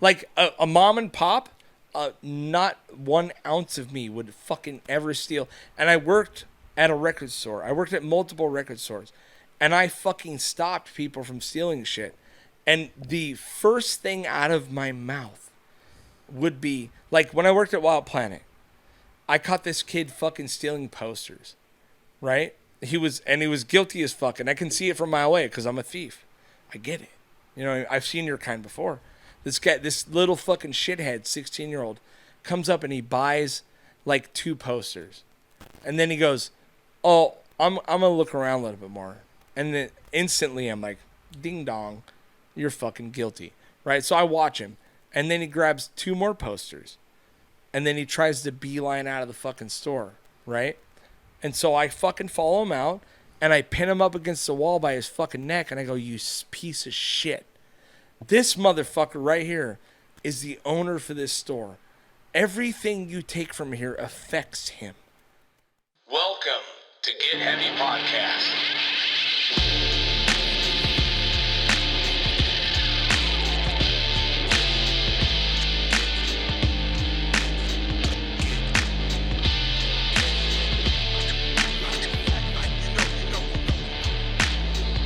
Like a mom and pop, not 1 ounce of me would fucking ever steal. And I worked at a record store. I worked at multiple record stores. And I fucking stopped people from stealing shit. And the first thing out of my mouth would be, like when I worked at Wild Planet, I caught this kid fucking stealing posters, right? He was guilty as fuck. And I can see it from a mile away because I'm a thief. I get it. You know, I've seen your kind before. This little fucking shithead, 16-year-old, comes up and he buys like 2 posters. And then he goes, oh, I'm going to look around a little bit more. And then instantly I'm like, ding dong, you're fucking guilty. Right? So I watch him. And then he grabs 2 more posters. And then he tries to beeline out of the fucking store. Right? And so I fucking follow him out. And I pin him up against the wall by his fucking neck. And I go, you piece of shit. This motherfucker right here is the owner for this store. Everything you take from here affects him. Welcome to Get Heavy Podcast.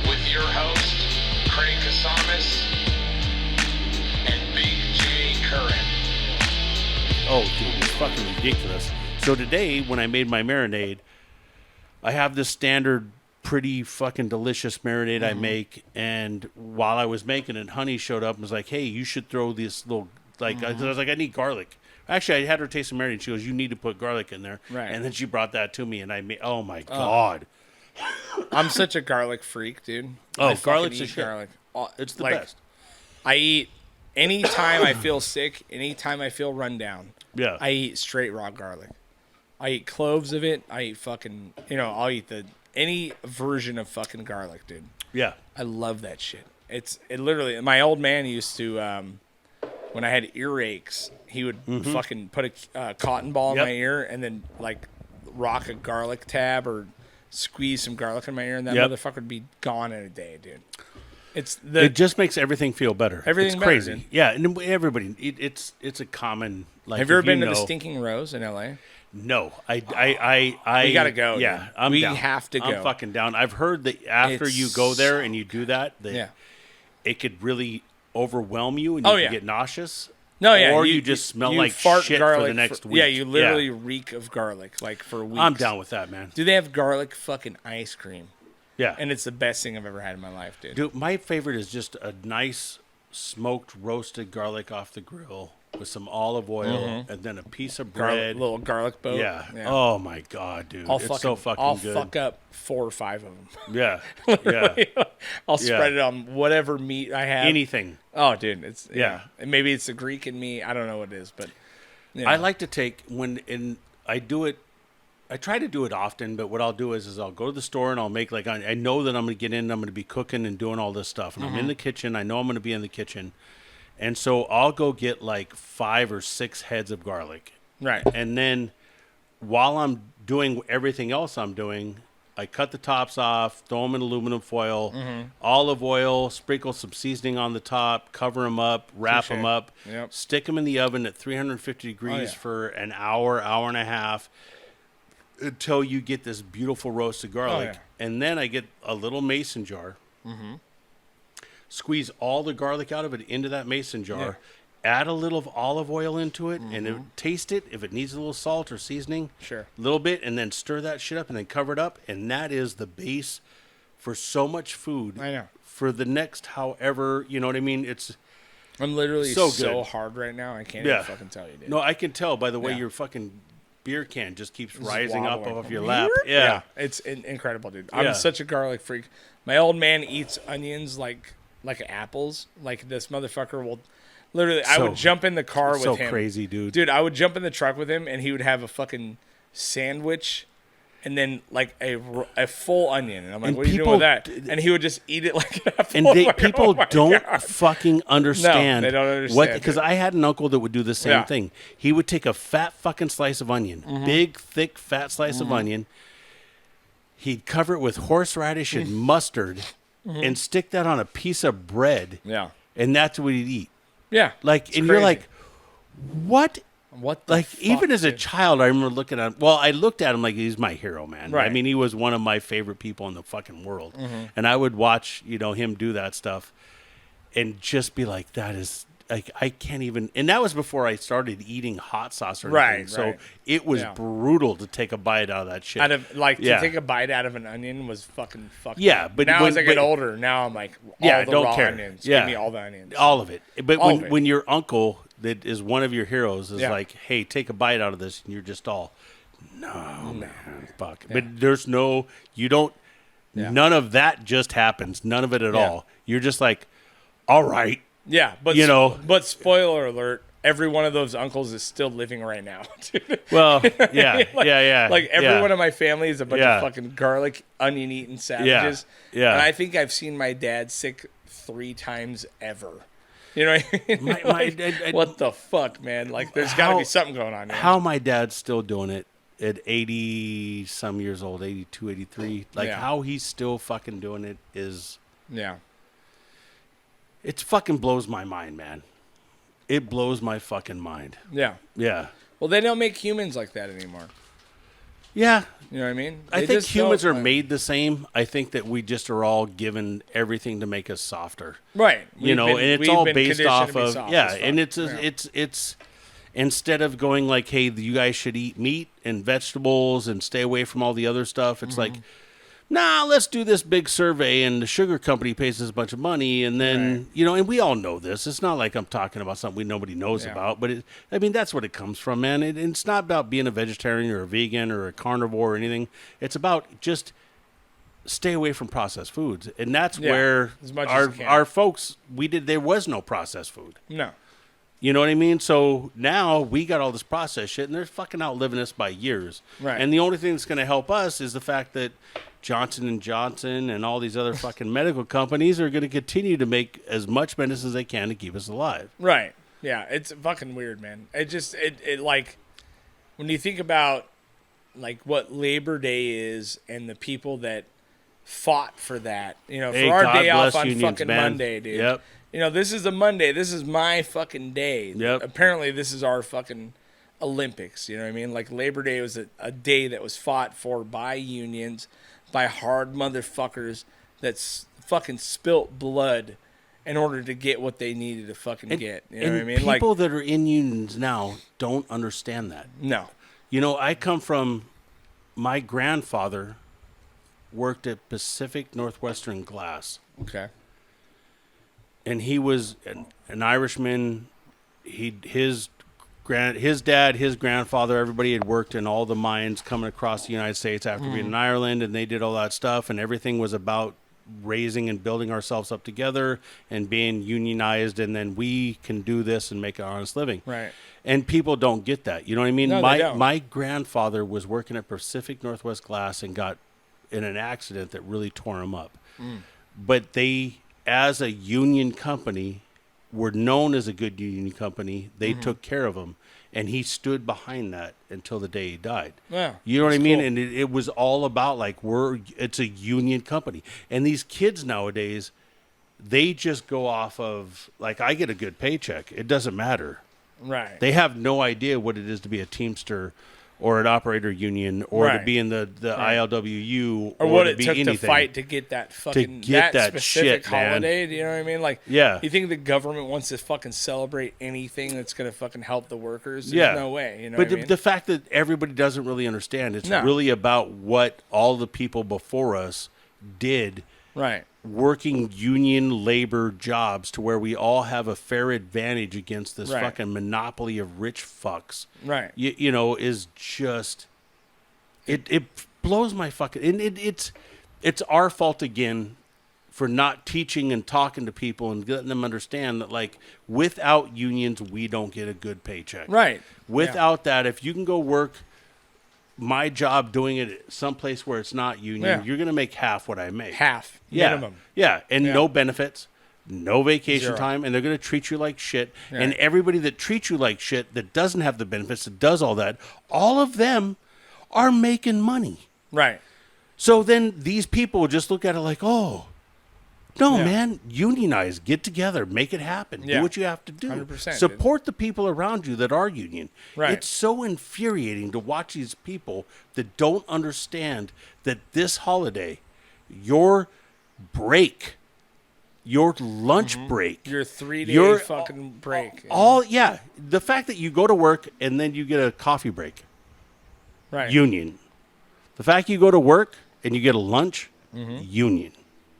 With your host, Craig Casamas. Oh, dude, it's fucking ridiculous. So today, when I made my marinade, I have this standard, pretty fucking delicious marinade I make. And while I was making it, Honey showed up and was like, hey, you should throw this little, like, I was like, I need garlic. Actually, I had her taste the marinade. She goes, you need to put garlic in there. Right. And then she brought that to me, and I made, oh my God. I'm such a garlic freak, dude. Oh, I fucking garlic's eat a shit. garlic. It's the Like, best. I eat anytime I feel sick, anytime I feel run down. Yeah. I eat straight raw garlic. I eat cloves of it. I eat fucking, I'll eat any version of fucking garlic, dude. Yeah. I love that shit. It literally, my old man used to, when I had earaches, he would fucking put a cotton ball in my ear and then like rock a garlic tab or squeeze some garlic in my ear, and that motherfucker would be gone in a day, dude. It just makes everything feel better. Everything it's crazy. better, dude. Yeah, and everybody, it's a common. Like, have you ever been to the Stinking Rose in LA? No, I We gotta go. Yeah, dude. We down. have to go. I'm fucking down. I've heard that after you go there and you do that, it could really overwhelm you and you can get nauseous. No, yeah, or you just smell like fart shit garlic for the next week. Yeah, you literally reek of garlic like for weeks. I'm down with that, man. Do they have garlic fucking ice cream? Yeah, and it's the best thing I've ever had in my life, dude. Dude, my favorite is just a nice smoked roasted garlic off the grill with some olive oil and then a piece of bread, little garlic boat. Yeah. Oh my God, dude, it's so fucking good. I'll fuck up 4 or 5 of them. Yeah, yeah. I'll spread it on whatever meat I have. Anything. Oh, dude, it's And maybe it's the Greek in me. I don't know what it is, but I like to take I do it. I try to do it often, but what I'll do is I'll go to the store and I'll make like I know that I'm going to get in, I'm going to be cooking and doing all this stuff, and I'm in the kitchen. I know I'm going to be in the kitchen, and so I'll go get like 5 or 6 heads of garlic, right? And then while I'm doing everything else I'm doing, I cut the tops off, throw them in aluminum foil, olive oil, sprinkle some seasoning on the top, cover them up, wrap them up, stick them in the oven at 350 degrees for an hour, hour and a half. Until you get this beautiful roasted garlic. And then I get a little mason jar, squeeze all the garlic out of it into that mason jar, add a little of olive oil into it, and taste it. If it needs a little salt or seasoning, a little bit, and then stir that shit up and then cover it up. And that is the base for so much food. I know. For the next however, you know what I mean? I'm literally so hard right now. I can't even fucking tell you, dude. No, I can tell by the way you're fucking... beer can just keeps rising up off your lap. Yeah. It's incredible, dude. I'm such a garlic freak. My old man eats onions like apples. Like this motherfucker will literally. I would jump in the car with him. So crazy, dude. Dude, I would jump in the truck with him, and he would have a fucking sandwich. And then like a full onion, and I'm like, "What are you doing with that?" And he would just eat it like an apple. And people don't fucking understand. No, they don't understand. Because I had an uncle that would do the same thing. He would take a fat fucking slice of onion, big, thick, fat slice of onion. He'd cover it with horseradish and mustard, and stick that on a piece of bread. Yeah, and that's what he'd eat. Yeah. Like, it's and you're crazy. like, what? What the Like, fuck, even as a dude? child, I remember looking at him. Well, I looked at him like he's my hero, man. I Right. mean, he was one of my favorite people in the fucking world. Mm-hmm. And I would watch, him do that stuff and just be like, that is, like, I can't even. And that was before I started eating hot sauce or anything. Right, So right. it was Yeah. brutal to take a bite out of that shit. Out of like Yeah. to take a bite out of an onion was fucking fucked. Yeah, up. but now when- as I get but- older, now I'm like, all Yeah, the don't raw care. onions. Yeah. Give me all the onions. All of it. But All when, of it. when your uncle that is one of your heroes is Yeah. like, hey, take a bite out of this, and you're just all, no, man, fuck. But there's no, you don't, Yeah. none of that just happens. None of it at Yeah. all. You're just like, all right. Yeah, but but spoiler alert, every one of those uncles is still living right now. dude. Well, yeah, Like- yeah. Like every yeah. one of my family is a bunch Yeah. of fucking garlic, onion eating savages. Yeah. And I think I've seen my dad sick 3 times ever. You know what I mean? My- Like, I- what the fuck, man? Like there's got to How- be something going on here. How my dad's still doing it at 80 some years old, 82, 83. Like, Yeah. how he's still fucking doing it is. Yeah. It fucking blows my mind, man. It blows my fucking mind. Yeah. Yeah. Well, they don't make humans like that anymore. Yeah. You know what I mean? I They think just humans don't, are like- made the same. I think that we just are all given everything to make us softer. right. And it's we've all been based conditioned off to be of soft yeah, as fuck. and it's Yeah. it's instead of going like, hey, you guys should eat meat and vegetables and stay away from all the other stuff. It's like, nah, let's do this big survey, and the sugar company pays us a bunch of money, and then and we all know this. It's not like I'm talking about something nobody knows Yeah. about, but that's what it comes from, man. It's not about being a vegetarian or a vegan or a carnivore or anything. It's about just stay away from processed foods, and that's Yeah, where as much as you can. our folks there was no processed food. No. You know what I mean? So now we got all this processed shit, and they're fucking outliving us by years. Right. And the only thing that's going to help us is the fact that Johnson and Johnson and all these other fucking medical companies are going to continue to make as much medicine as they can to keep us alive. Right. Yeah, it's fucking weird, man. It just it like when you think about like what Labor Day is and the people that fought for that, for Hey, our God day off bless on unions, fucking man. Monday, dude. Yep. This is a Monday. This is my fucking day. Yep. Apparently, this is our fucking Olympics. You know what I mean? Like Labor Day was a day that was fought for by unions, by hard motherfuckers that's fucking spilt blood in order to get what they needed to fucking get. You know what I mean? People that are in unions now don't understand that. No. I come from my grandfather worked at Pacific Northwestern Glass. Okay. And he was an Irishman. His dad, his grandfather, everybody had worked in all the mines coming across the United States after being in Ireland, and they did all that stuff, and everything was about raising and building ourselves up together and being unionized, and then we can do this and make an honest living. Right. And people don't get that. You know what I mean? No, they don't. My grandfather was working at Pacific Northwest Glass and got in an accident that really tore him up. But they, as a union company, were known as a good union company. They took care of him, and he stood behind that until the day he died. Yeah, You know what I that's mean? cool. And it was all about like it's a union company. And these kids nowadays, they just go off of like, I get a good paycheck. It doesn't matter. Right. They have no idea what it is to be a Teamster or an operator union or to Right. be in the ILWU or what to it be took anything. to fight to get that fucking get that specific shit, man. holiday. Do you know what I mean? Like, Yeah. You think the government wants to fucking celebrate anything that's gonna fucking help the workers? There's Yeah. no way. You know But what I mean? the fact that everybody doesn't really understand, it's No. really about what all the people before us did right. working union labor jobs to where we all have a fair advantage against this Right. fucking monopoly of rich fucks. Right. Is just it blows my fucking and it's our fault again for not teaching and talking to people and letting them understand that like without unions we don't get a good paycheck. Right. Without that, if you can go work my job doing it someplace where it's not union, Yeah. you're gonna make half what I make. Half Yeah. minimum. Yeah, and Yeah. no benefits, no vacation Zero. time, and they're going to treat you like shit. Yeah. And everybody that treats you like shit, that doesn't have the benefits, that does all that, all of them are making money. Right. So then these people just look at it like, oh, No, Yeah. man, unionize, get together, make it happen. Yeah. Do what you have to do. 100%, Support the people around you that are union. Right. It's so infuriating to watch these people that don't understand that this holiday, your break, your lunch break, Your 3-day Your- fucking break. the fact that you go to work and then you get a coffee break, right. union. The fact you go to work and you get a lunch, union.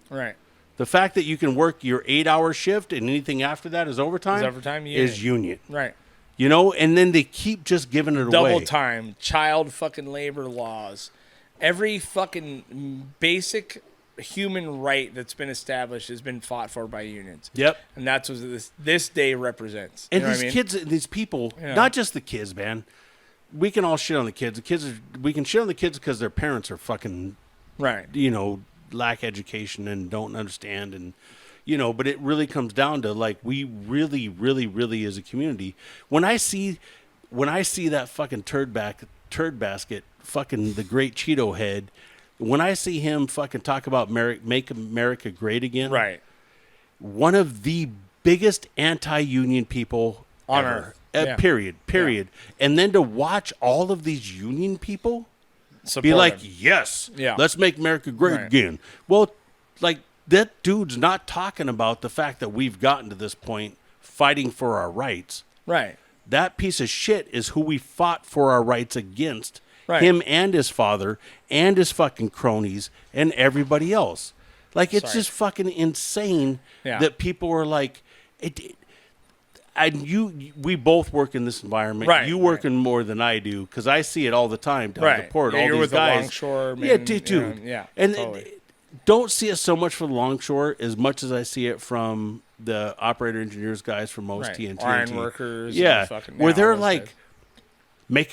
right. The fact that you can work your 8-hour shift and anything after that is overtime, is union. Right. You know, and then they keep just giving it Double away. time, child fucking labor laws. Every fucking basic human right that's been established has been fought for by unions. Yep. And that's what this day represents. And You know these what I mean? kids, these people, Yeah. not just the kids, man. We can all shit on the kids. We can shit on the kids because their parents are fucking, Right. you know, lack education and don't understand, and you know. But it really comes down to like we really, really, really as a community. When I see that fucking turd basket, fucking the great Cheeto head. When I see him fucking talk about make America great again, Right. one of the biggest anti-union people On ever. earth. Yeah. Period. And then to watch all of these union people Support be like, them. yes, Yeah. let's make America great Right. again. Well, like that dude's not talking about the fact that we've gotten to this point fighting for our rights. Right. That piece of shit is who we fought for our rights against. Right. Him and his father and his fucking cronies and everybody else. Like, it's Sorry. just fucking insane Yeah. that people are like, we both work in this environment. Right, You work in more than I do because I see it all the time down Right. at the port. Yeah, all you're these with the guys. longshoremen, Yeah, you dude. know, yeah, And totally. don't see it so much from the longshore as much as I see it from the operator engineers guys from most Right. TNT. Iron workers. Yeah, and fucking where they're now, like, those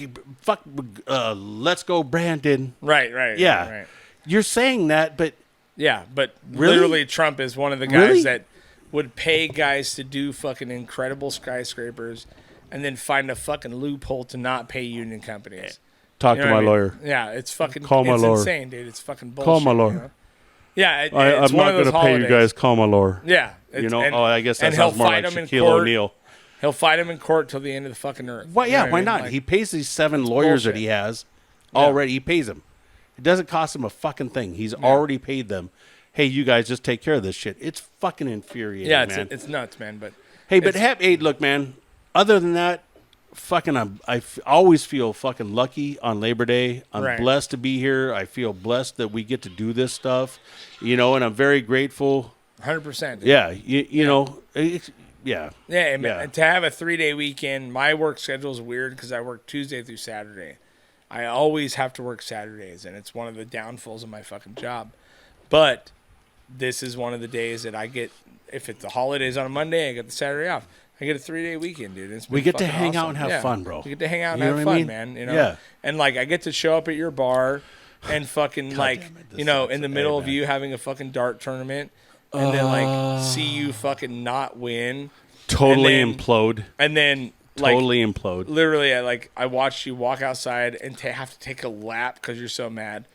guys. let's go, Brandon. Right. Right. Yeah. Right. You're saying that, but Yeah, but Really? literally Trump is one of the guys Really? that would pay guys to do fucking incredible skyscrapers and then find a fucking loophole to not pay union companies. talk You to know my what I mean? lawyer. Yeah, it's fucking Call my it's lawyer. insane, dude. It's fucking bullshit. Call my lawyer. You know? Yeah, it's I'm one not of those going to pay you holidays. guys. Call my lawyer. Yeah. You know? and- I guess that and sounds he'll more fight like him in Shaquille court. O'Neal. He'll fight him in court till the end of the fucking earth. Well, You yeah, know what why I mean? not? Like, He pays these 7 lawyers that bullshit. he has already. He pays them. It doesn't cost him a fucking thing. He's already paid them. Hey, you guys just take care of this shit. It's fucking infuriating, yeah, man. it's nuts, man. But Hey, but it's- hey, look, man. Other than that, fucking, always feel fucking lucky on Labor Day. I'm Right. blessed to be here. I feel blessed that we get to do this stuff, you know, and I'm very grateful. 100%. Yeah, you know, yeah. Yeah, man, Yeah. to have a 3-day weekend, my work schedule is weird because I work Tuesday through Saturday. I always have to work Saturdays, and it's one of the downfalls of my fucking job. But this is one of the days that I get, if it's the holidays on a Monday, I get the Saturday off. I get a 3-day weekend, dude. It's We been get to fucking hang out awesome. and have Yeah. fun, bro. We get to hang out and You know have what I fun, mean? man. You know? Yeah. And, like, I get to show up at your bar and fucking, like, damn it, this you know, sucks. in the middle Hey, of man. you having a fucking dart tournament and then, like, see you fucking not win. Totally And then- implode. And then, like, Totally implode. literally, I watched you walk outside and have to take a lap because you're so mad.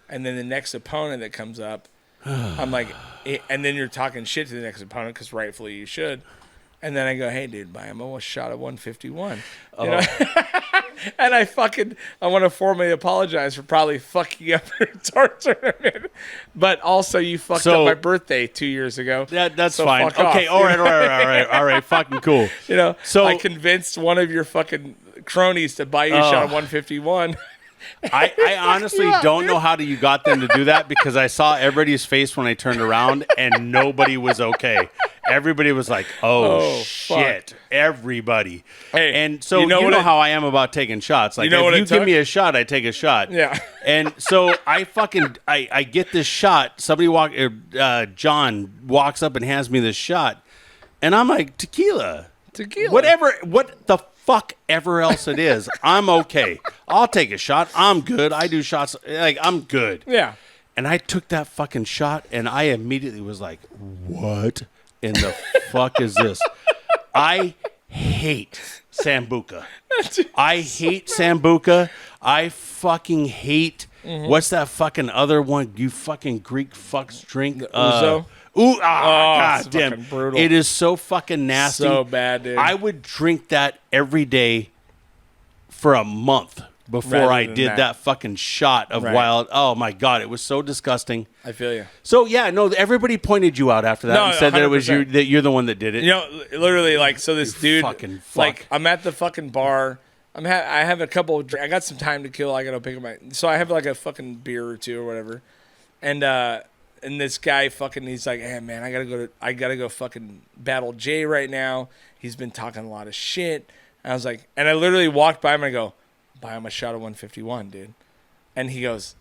And then the next opponent that comes up, I'm like, and then you're talking shit to the next opponent because rightfully you should. And then I go, hey, dude, buy him a shot at 151. You know? And I want to formally apologize for probably fucking up your dart tournament. But also, you fucked So- up my birthday 2 years ago. That's So fine. fuck off. Okay, all right, fucking cool. You know, So- I convinced one of your fucking cronies to buy you a shot of 151. I honestly you up, don't dude. know how you got them to do that because I saw everybody's face when I turned around and nobody was okay. Everybody was like, "Oh, shit!" fuck. Everybody. Hey, and so you know what how I am about taking shots. Like, You know if what you it give took? me a shot, I take a shot. Yeah. And so I get this shot. John walks up and hands me this shot, and I'm like, tequila. Tequila. What the fuck ever else it is, I'm okay. I'll take a shot. I'm good. I do shots. Like, I'm good. Yeah. And I took that fucking shot, and I immediately was like, what in the fuck is this? I hate Sambuca. I hate Sambuca. I fucking hate, what's that fucking other one? You fucking Greek fucks drink? Ouzo? Ooh, it's god damn. fucking brutal. It is so fucking nasty. So bad, dude. I would drink that every day for a month before Rather I than did that. that fucking shot of Right. wild. Oh my god, it was so disgusting. I feel you. So yeah, no, everybody pointed you out after that No, and said that it was you 100%. that you're the one that did it. You know, literally, like, so this dude, fucking fuck. like, I'm at the fucking bar. I have a couple of I got some time to kill. I gotta pick up so I have like a fucking beer or two or whatever, and this guy fucking, he's like, hey man, I gotta go fucking battle Jay right now. He's been talking a lot of shit. And I was like, and I literally walked by him and I go, buy him a shot of 151, dude. And he goes,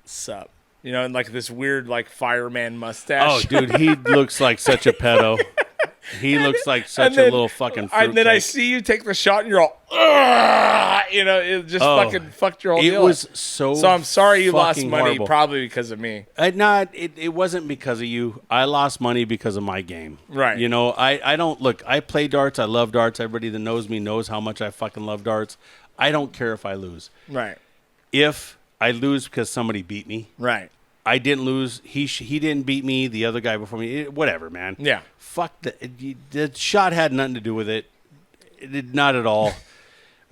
sup. You know, and like this weird like fireman mustache. Oh, dude, he looks like such a pedo. He looks like such a little fucking fruitcake. And then I see you take the shot and you're all, "Ugh," you know, it just fucking fucked your whole It deal. was so. So I'm sorry you lost fucking money, horrible. probably because of me. It wasn't because of you. I lost money because of my game. Right. You know, I don't look. I play darts. I love darts. Everybody that knows me knows how much I fucking love darts. I don't care if I lose. Right. If I lose because somebody beat me, Right. I didn't lose. He didn't beat me. The other guy before me, whatever, man. Yeah. Fuck the shot had nothing to do with it. It did not at all.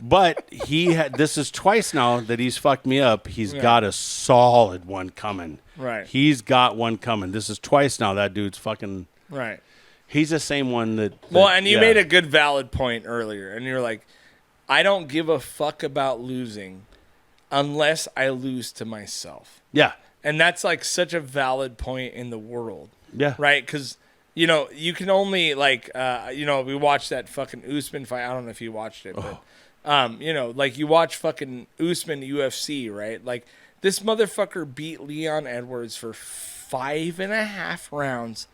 But he had. This is twice now that he's fucked me up. He's got a solid one coming. Right. He's got one coming. This is twice now. That dude's fucking. Right. He's the same one that. Well, and you yeah. made a good valid point earlier, and you're like, I don't give a fuck about losing unless I lose to myself. Yeah. And that's like such a valid point in the world. Yeah. Right? Because, you know, you can only like, you know, we watched that fucking Usman fight. I don't know if you watched it, but, you know, like you watch fucking Usman UFC, right? Like this motherfucker beat Leon Edwards for 5.5 rounds,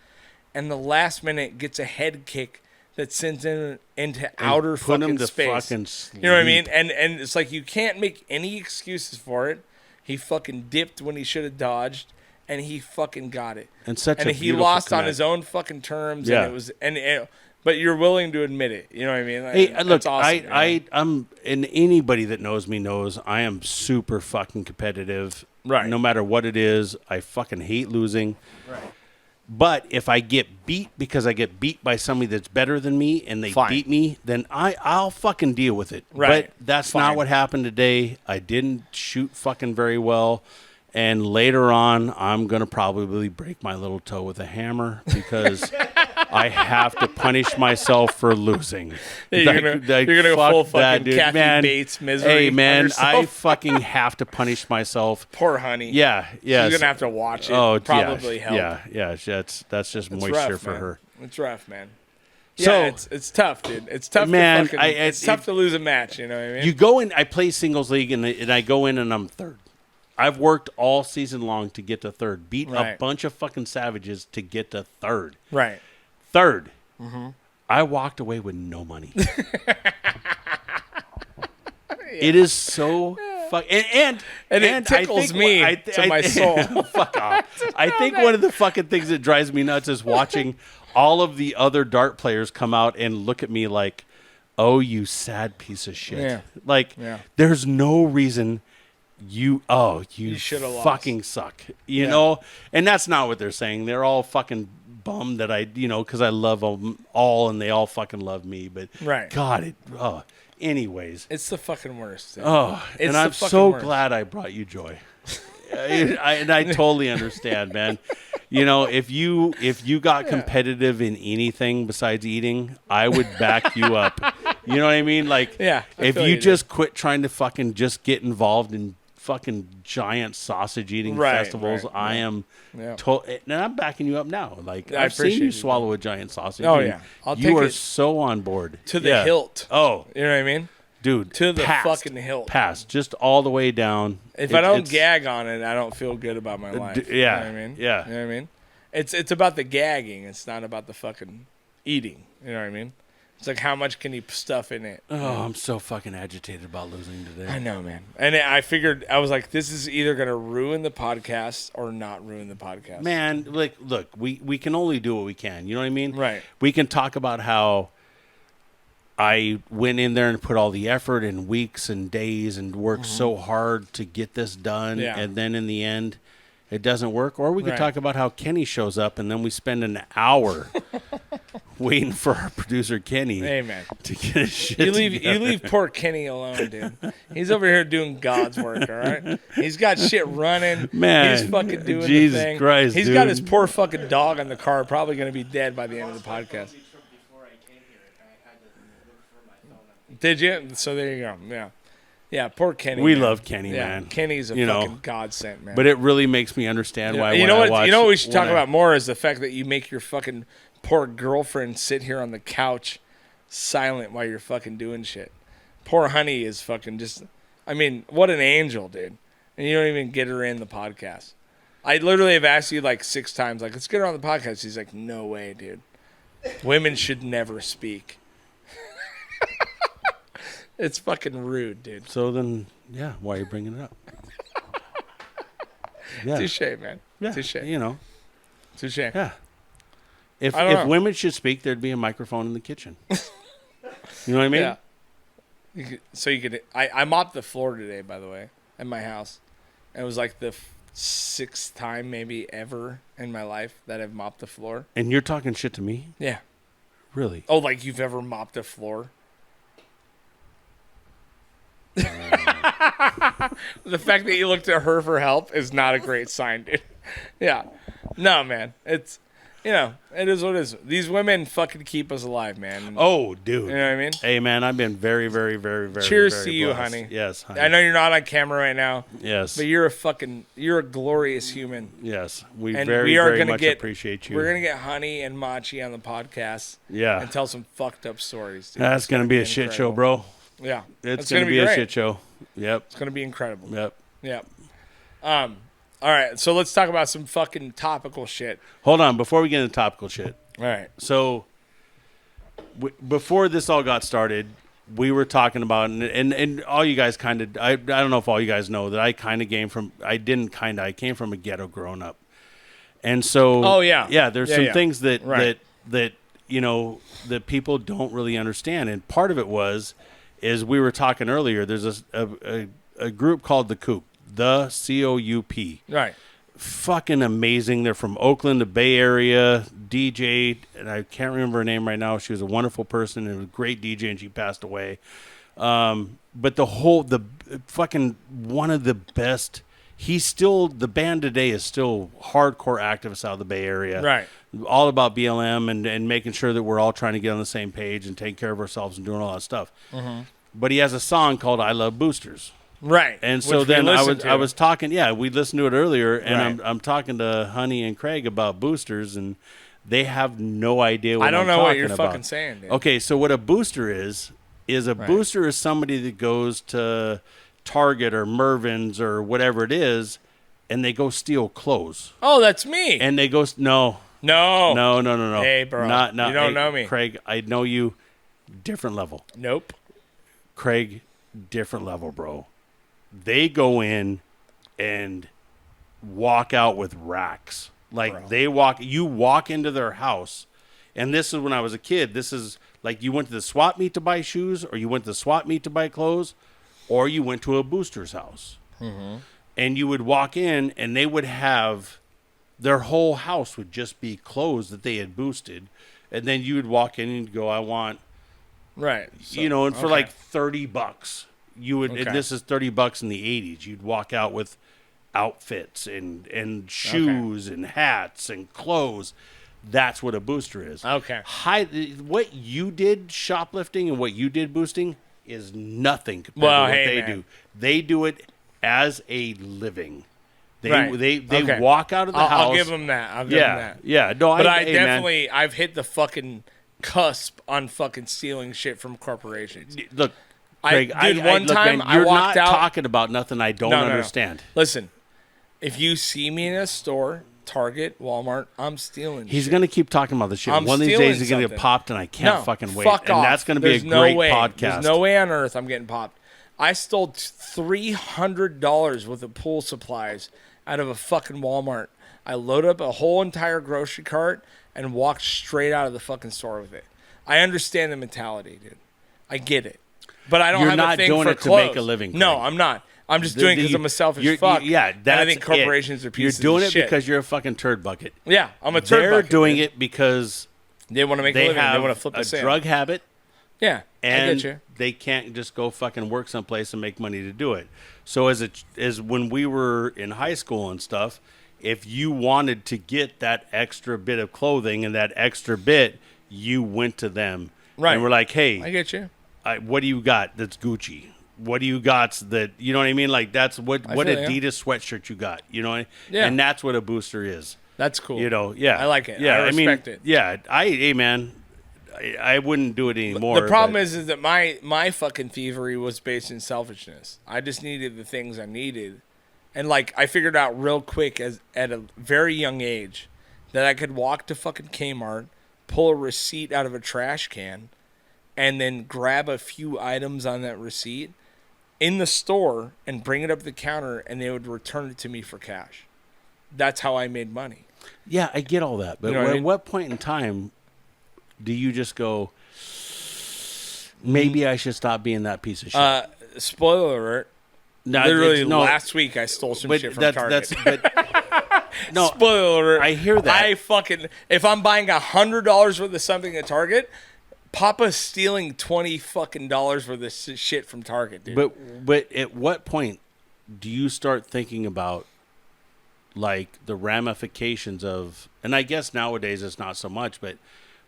and the last minute gets a head kick that sends him into outer put fucking him to space. fucking You know what I mean? sleep. And it's like you can't make any excuses for it. He fucking dipped when he should have dodged, and he fucking got it. And such a he beautiful lost on connect. his own fucking terms. Yeah. And it was but you're willing to admit it. You know what I mean? Like, Hey, that's look, awesome, you know? I'm, and anybody that knows me knows I am super fucking competitive. Right. No matter what it is, I fucking hate losing. Right. But if I get beat because I get beat by somebody that's better than me and they Fine. beat me, then I'll fucking deal with it. Right. But that's Fine. not what happened today. I didn't shoot fucking very well. And later on, I'm going to probably break my little toe with a hammer because I have to punish myself for losing. You're gonna go fuck full that, fucking dude. Kathy Man, Bates misery. Hey, on man, yourself. I fucking have to punish myself. Poor honey. Yeah, yeah. You're gonna have to watch it. Oh, Probably yeah, help. Yeah. That's just It's moisture rough, for man. her. It's rough, man. So- Yeah, it's tough, dude. It's tough. Man, to fucking, it's tough to lose a match. You know what I mean? You go in. I play singles league, and I go in, and I'm third. I've worked all season long to get to third. Beat a Right. bunch of fucking savages to get to third. right. Third. Mm-hmm. I walked away with no money. It is so and it tickles me to my soul. Fuck off. I think one of the fucking things that drives me nuts is watching all of the other dart players come out and look at me like, "Oh, you sad piece of shit." Yeah. Like, Yeah. there's no reason you shoulda lost. fucking suck. You know? And that's not what they're saying. They're all fucking bummed that because I love them all and they all fucking love me. But Right. God, anyways. It's the fucking worst. Dude. Oh, It's and the I'm fucking so worst. glad I brought you joy. And I totally understand, man. If you got competitive in anything besides eating, I would back you up. You know what I mean? Like, Yeah, I if feel you you, just quit trying to fucking just get involved in fucking giant sausage eating Right, festivals, right, I am. Yeah. And I'm backing you up now. Like, I I've seen appreciate you you, swallow a giant sausage. Oh, and yeah. I'll you take are it so on board to the Yeah. hilt. Oh, You know what I mean? dude, To the passed. fucking hilt. Pass, just all the way down. If I don't it's- gag on it, I don't feel good about my life. yeah, You know what I mean? yeah. You know what I mean? It's about the gagging. It's not about the fucking eating. You know what I mean? It's like how much can you stuff in it? Oh, I'm so fucking agitated about losing today. I know, man. And I figured, I was like, this is either going to ruin the podcast or not ruin the podcast. Man, like, look, we can only do what we can. You know what I mean? Right. We can talk about how I went in there and put all the effort and weeks and days and worked so hard to get this done. Yeah. And then in the end, It doesn't work. Or we could Right. talk about how Kenny shows up and then we spend an hour waiting for our producer Kenny Hey, man. to get his shit You together. leave poor Kenny alone, dude. He's over here doing God's work, all right? He's got shit running. Man, He's fucking doing Jesus the thing. Christ, He's dude. got his poor fucking dog in the car, probably going to be dead by the end of the podcast. Did you? So there you go. Yeah. Yeah, poor Kenny. We man. love Kenny, Yeah, man. Kenny's a You know, fucking godsend, man. But it really makes me understand why. you when know I what? watch, You know what we should talk when I- about more is the fact that you make your fucking poor girlfriend sit here on the couch, silent while you're fucking doing shit. Poor honey is fucking just. I mean, what an angel, dude. And you don't even get her in the podcast. I literally have asked you like 6 times, like, let's get her on the podcast. He's like, no way, dude. Women should never speak. It's fucking rude, dude. So then, yeah, why are you bringing it up? Yeah, Touche, man. yeah, Touche. you know, Touche. yeah. If I don't know. women should speak, there'd be a microphone in the kitchen. You know what I mean? Yeah. You could. I mopped the floor today, by the way, at my house. And it was like the 6th time maybe ever in my life that I've mopped the floor. And you're talking shit to me? Yeah. Really? Oh, like you've ever mopped a floor? The fact that you looked at her for help is not a great sign, dude. Yeah. No, man. It's, it is what it is. These women fucking keep us alive, man. Oh, dude. You know what I mean? Hey, man, I've been very, very, very, very. Cheers very to you, blessed. honey. Yes, honey. I know you're not on camera right now, Yes. but you're a glorious human. Yes. We And very, we are very gonna much get, appreciate you. We're gonna get Honey and Machi on the podcast Yeah. and tell some fucked up stories. Dude. That's It's going to be a shit show, incredible. bro. Yeah, It's going to be a great. shit show. Yep. It's gonna be incredible. Yep. Yep. All right, so let's talk about some fucking topical shit. Hold on. Before we get into topical shit. All right. So, before this all got started, we were talking about, and all you guys kind of, I don't know if all you guys know that I came from a ghetto growing up. And so, Oh, yeah. Yeah, there's Yeah, some yeah. things that, Right. that people don't really understand. And part of it is we were talking earlier, there's a group called The Coop, the COUP. Right. Fucking amazing. They're from Oakland, the Bay Area, DJ, and I can't remember her name right now. She was a wonderful person and a great DJ, and she passed away. But the fucking one of the best. The band today is still hardcore activists out of the Bay Area. Right. All about BLM and making sure that we're all trying to get on the same page and take care of ourselves and doing all that stuff. Mm-hmm. But he has a song called "I Love Boosters." Right. And so Which we then listened to. I was talking, we listened to it earlier, and Right. I'm talking to Honey and Craig about boosters, and they have no idea what I don't I'm know what talking you're about. fucking saying, dude. Okay, so what a booster is booster is somebody that goes to Target or Mervyn's or whatever it is, and they go steal clothes. Oh, that's me. And they go, no. No. Hey, bro. Not, You don't hey, know me. Craig, I know you. Different level. Nope. Craig, different level, bro. They go in and walk out with racks. Like you walk into their house, and this is when I was a kid. This is like you went to the swap meet to buy shoes, or you went to the swap meet to buy clothes, or you went to a booster's house. Mm-hmm. And you would walk in, and they would have their whole house would just be clothes that they had boosted, and then you would walk in and go, "I want." Right. So, And for okay. like $30, you would. Okay. And this is $30 in the '80s. You'd walk out with outfits and shoes and hats and clothes. That's what a booster is. Okay. What you did shoplifting and what you did boosting is nothing compared Well, to what hey, they man. do. They do it as a living. They Right. they Okay. walk out of the house. I'll give them that. I'll give them that. Yeah. No, But hey, man. I've hit the fucking cusp on fucking stealing shit from corporations. Look, Craig, Dude, one look, time man, I you're walked not out- talking about nothing I don't No. understand. Listen, if you see me in a store, Target, Walmart, I'm stealing He's shit. going to keep talking about this shit. I'm One of these stealing days he's going to get something. popped, and I can't No, fucking wait. fuck And off. that's going to be There's a no great way. podcast. There's no way on earth I'm getting popped. I stole $300 worth of pool supplies out of a fucking Walmart. I loaded up a whole entire grocery cart and walked straight out of the fucking store with it. I understand the mentality, dude. I get it. But I don't You're have not a thing doing for it to clothes. make a living, No, Craig. I'm not. I'm just doing it because I'm a selfish fuck. Yeah, and that's I think corporations it. are pieces You're doing of it shit. because you're a fucking turd bucket. Yeah, I'm a turd They're bucket. doing dude. it because They want to make a they living. They have want to flip a the sale. drug habit. Yeah, I And get you. they can't just go fucking work someplace and make money to do it. So as when we were in high school and stuff, if you wanted to get that extra bit of clothing and that extra bit, you went to them. Right. And we're like, hey, I get you. what do you got that's Gucci? What do you got that, you know what I mean? Like that's what feel ya. Adidas sweatshirt you got, you know? Yeah. And that's what a booster is. That's cool. You know, yeah. I like it. Yeah, I respect it. Yeah, hey man, I wouldn't do it anymore. The problem but- is that my fucking thievery was based in selfishness. I just needed the things I needed, and like I figured out real quick at a very young age that I could walk to fucking Kmart, pull a receipt out of a trash can, and then grab a few items on that receipt in the store and bring it up to the counter, and they would return it to me for cash. That's how I made money. Yeah, I get all that, but You know what I at mean? what point in time do you just go, maybe I should stop being that piece of shit? Spoiler alert. No, Literally it's- no, last week I stole some but shit from that's, Target. but no, Spoiler alert. I hear that. I fucking, if I'm buying $100 worth of something at Target, Papa's stealing $20 fucking worth of shit from Target, dude. but at what point do you start thinking about like the ramifications of, and I guess nowadays it's not so much, but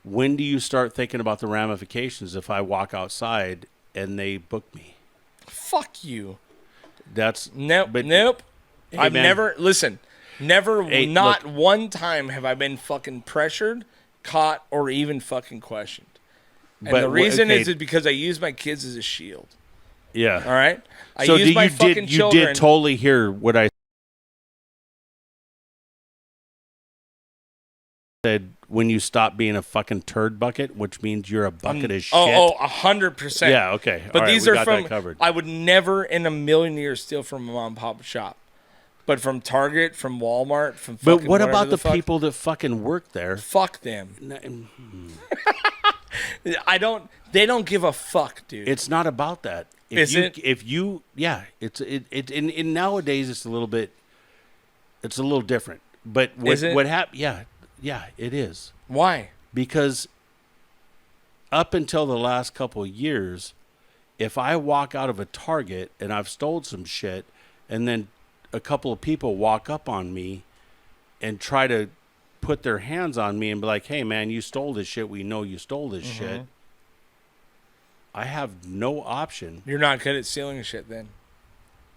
when do you start thinking about the ramifications if I walk outside and they book me? Fuck you. That's Nope. but- Nope. Hey, I've man. never, listen, never, Hey, not look. one time have I been fucking pressured, caught, or even fucking questioned. And But the reason okay. is because I use my kids as a shield. Yeah. All right? I So use do my you fucking did you children. did totally hear what I said when you stop being a fucking turd bucket, which means you're a bucket of shit. Oh, 100%. Yeah, okay. But All right, these we are got from. that covered. I would never in a million years steal from a mom and pop shop, but from Target, from Walmart, from. But Fucking what whatever about the fuck, people that fucking work there? Fuck them. I don't. They don't give a fuck, dude. It's not about that. Is it? If you, yeah, in nowadays it's a little bit, it's a little different. But Is it? what happened? Yeah, it is. Why? Because up until the last couple of years, if I walk out of a Target and I've stole some shit, and then a couple of people walk up on me and try to put their hands on me and be like, "Hey, man, you stole this shit. We know you stole this shit." I have no option. You're not good at stealing shit, then.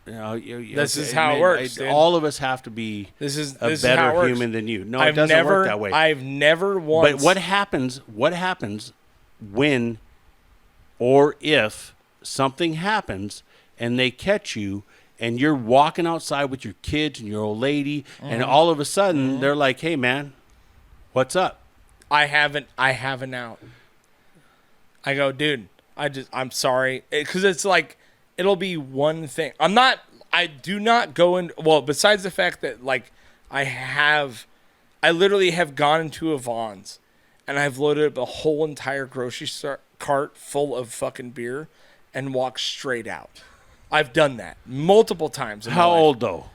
You know, This is how it works, dude. All of us have to be This is a this is how it better works. human than you. No, I've it doesn't never, work that way. I've never once. But what happens when or if something happens and they catch you and you're walking outside with your kids and your old lady and all of a sudden they're like, "Hey man, what's up?" I haven't out. I go, dude, I'm sorry. Because it's like, it'll be one thing. I do not go in, well, besides the fact that, like, I literally have gone into a Vons and I've loaded up a whole entire grocery cart full of fucking beer and walked straight out. I've done that multiple times. In How my life. old though?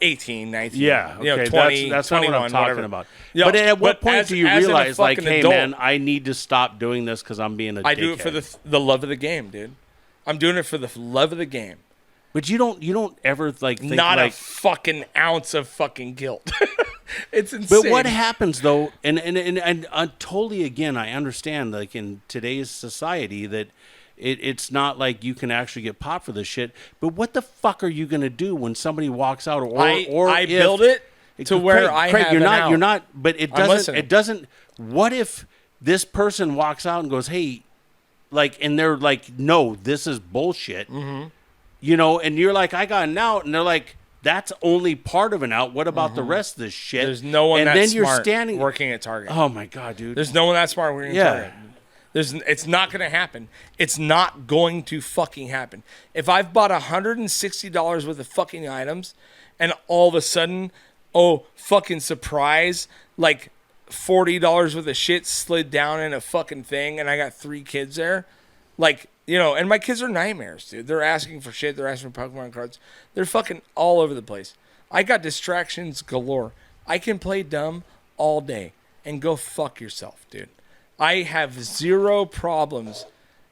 18, 19. Yeah, okay, you know, 20, that's not 21, what I'm talking whatever. about. Yeah, but at what point as- do you as in a realize, like, fucking "Hey adult, man, I need to stop doing this because I'm being a I do it for the love of the game, dude. I'm doing it for the love of the game. But you don't ever like think Not like. a fucking ounce of fucking guilt. It's insane. But what happens though, and totally again, I understand like in today's society that it's not like you can actually get popped for this shit. But what the fuck are you gonna do when somebody walks out or I if, build it to where Craig, I Craig, have you're an not out. you're not. But it I'm doesn't. listening. It doesn't. What if this person walks out and goes, "Hey," like, and they're like, "No, this is bullshit." Mm-hmm. You know, and you're like, "I got an out," and they're like, "That's only part of an out. What about the rest of this shit?" There's no one and that's then you're smart standing working at Target. Oh my god, dude! There's no one that smart working Yeah. at Target. It's not going to happen. It's not going to fucking happen. If I've bought $160 worth of fucking items and all of a sudden, oh, fucking surprise, like $40 worth of shit slid down in a fucking thing and I got 3 kids there, Like, you know, and my kids are nightmares, dude. They're asking for shit. They're asking for Pokemon cards. They're fucking all over the place. I got distractions galore. I can play dumb all day and go fuck yourself, dude. I have zero problems.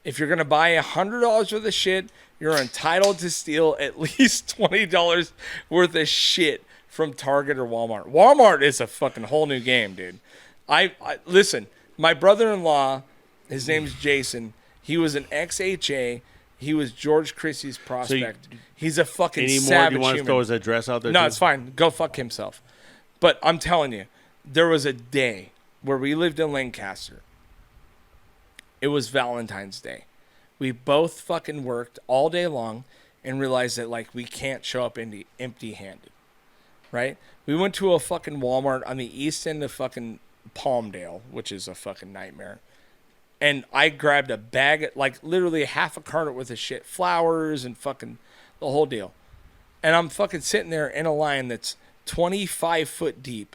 If you're going to buy $100 worth of shit, you're entitled to steal at least $20 worth of shit from Target or Walmart. Walmart is a fucking whole new game, dude. I listen, my brother-in-law, his name's Jason. He was an ex-HA. He was George Christie's prospect. He's a fucking Any more? savage Do you want to human. throw his address out there? No, too? it's fine. Go fuck himself. But I'm telling you, there was a day where we lived in Lancaster. It was Valentine's Day. We both fucking worked all day long and realized that, like, we can't show up empty-handed, right? We went to a fucking Walmart on the east end of fucking Palmdale, which is a fucking nightmare. And I grabbed a bag, like literally half a carton worth of shit, flowers and fucking the whole deal. And I'm fucking sitting there in a line that's 25 foot deep.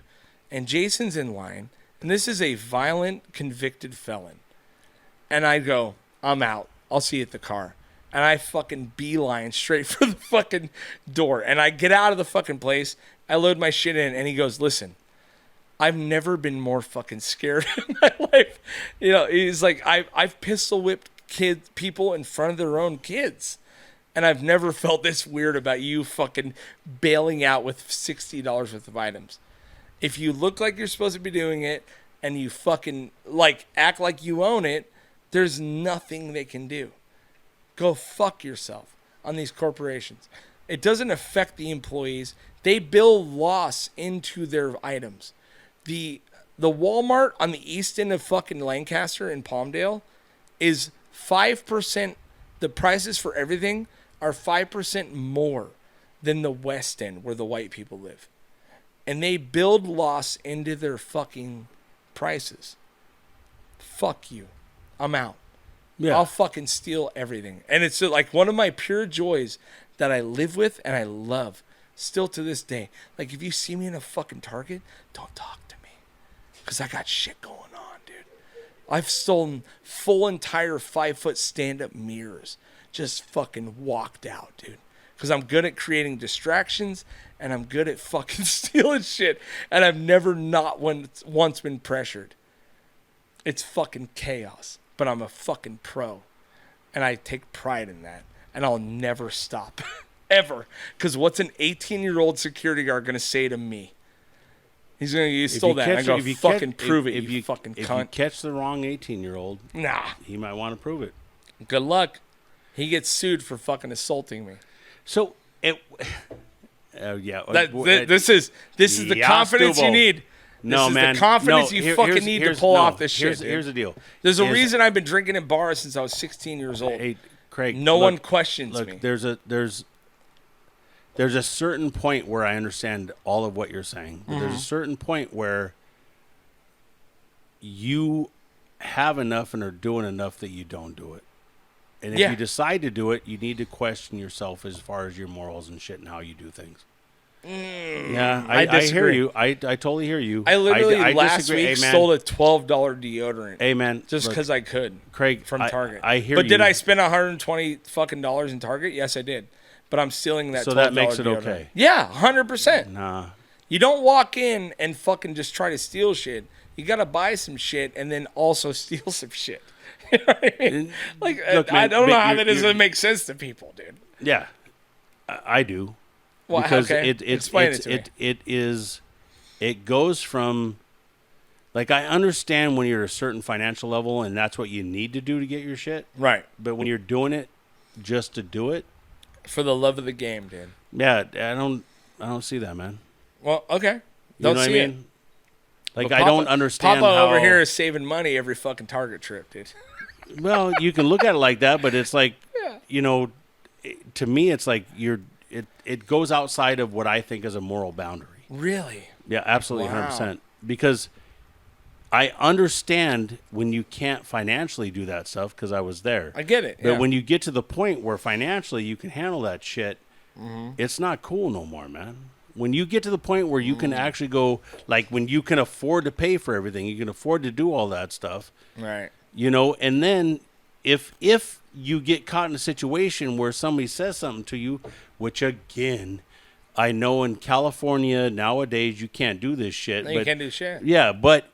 And Jason's in line. And this is a violent convicted felon. And I go, I'm out. I'll see you at the car. And I fucking beeline straight for the fucking door. And I get out of the fucking place. I load my shit in. And he goes, listen, I've never been more fucking scared in my life. You know, he's like, I've pistol whipped people in front of their own kids. And I've never felt this weird about you fucking bailing out with $60 worth of items. If you look like you're supposed to be doing it and you fucking like act like you own it, there's nothing they can do. Go fuck yourself on these corporations. It doesn't affect the employees. They bill loss into their items. The Walmart on the east end of fucking Lancaster in Palmdale is 5%. The prices for everything are 5% more than the west end where the white people live. And they build loss into their fucking prices. Fuck you. I'm out. Yeah. I'll fucking steal everything. And it's like one of my pure joys that I live with and I love still to this day. Like if you see me in a fucking Target, don't talk to me. Because I got shit going on, dude. I've stolen full entire 5-foot stand-up mirrors. Just fucking walked out, dude. Because I'm good at creating distractions and I'm good at fucking stealing shit. And I've never not once been pressured. It's fucking chaos. But I'm a fucking pro. And I take pride in that. And I'll never stop. Ever. Because what's an 18-year-old security guard going to say to me? He's going to, you stole that. I go, fucking prove it, you fucking If cunt. you catch the wrong 18-year-old, Nah. he might want to prove it. Good luck. He gets sued for fucking assaulting me. So, yeah. This is the Yeah, confidence you Stubo. need. No, This is man. the confidence No, you here- fucking here's- need to here's- pull no, off this shit. dude. Here's the deal. There's a Is- reason I've been drinking in bars since I was 16 years old. Hey, Craig. No look, one questions look, me. There's a certain point where I understand all of what you're saying. But Mm-hmm. there's a certain point where you have enough and are doing enough that you don't do it. And if Yeah. you decide to do it, you need to question yourself as far as your morals and shit and how you do things. Yeah, I I hear disagree. you. I totally hear you. I literally I last disagree. week Hey, man. stole a $12 deodorant Hey, man. just look, because I could. Craig, From Target. I hear but you. did I spend $120 fucking dollars in Target? Yes, I did. But I'm stealing that. So $12 that makes it deodorant. okay. Yeah, 100%. Nah. You don't walk in and fucking just try to steal shit. You gotta buy some shit and then also steal some shit. You know what I mean? Like Look, I man, don't know but how you're- that doesn't make sense to people, dude. Yeah, I do. Well, Because okay. Explain it to me. It goes from, like, I understand when you're at a certain financial level and that's what you need to do to get your shit. Right. But when you're doing it just to do it, For the love of the game, dude. yeah, I don't see that, man. Well, okay. You Don't know what see I it. mean? Like, But I don't understand Papa how. over here is saving money every fucking Target trip, dude. Well, you can look at it like that, but it's like, you know, to me, it's like it goes outside of what I think is a moral boundary. Really? Yeah, absolutely, Wow. 100%. Because I understand when you can't financially do that stuff because I was there. I get it. But yeah. when you get to the point where financially you can handle that shit, Mm-hmm. it's not cool no more, man. When you get to the point where you Mm. can actually go, like when you can afford to pay for everything, you can afford to do all that stuff, Right. you know, and then if you get caught in a situation where somebody says something to you, which again, I know in California nowadays you can't do this shit. You can't do shit. Yeah, but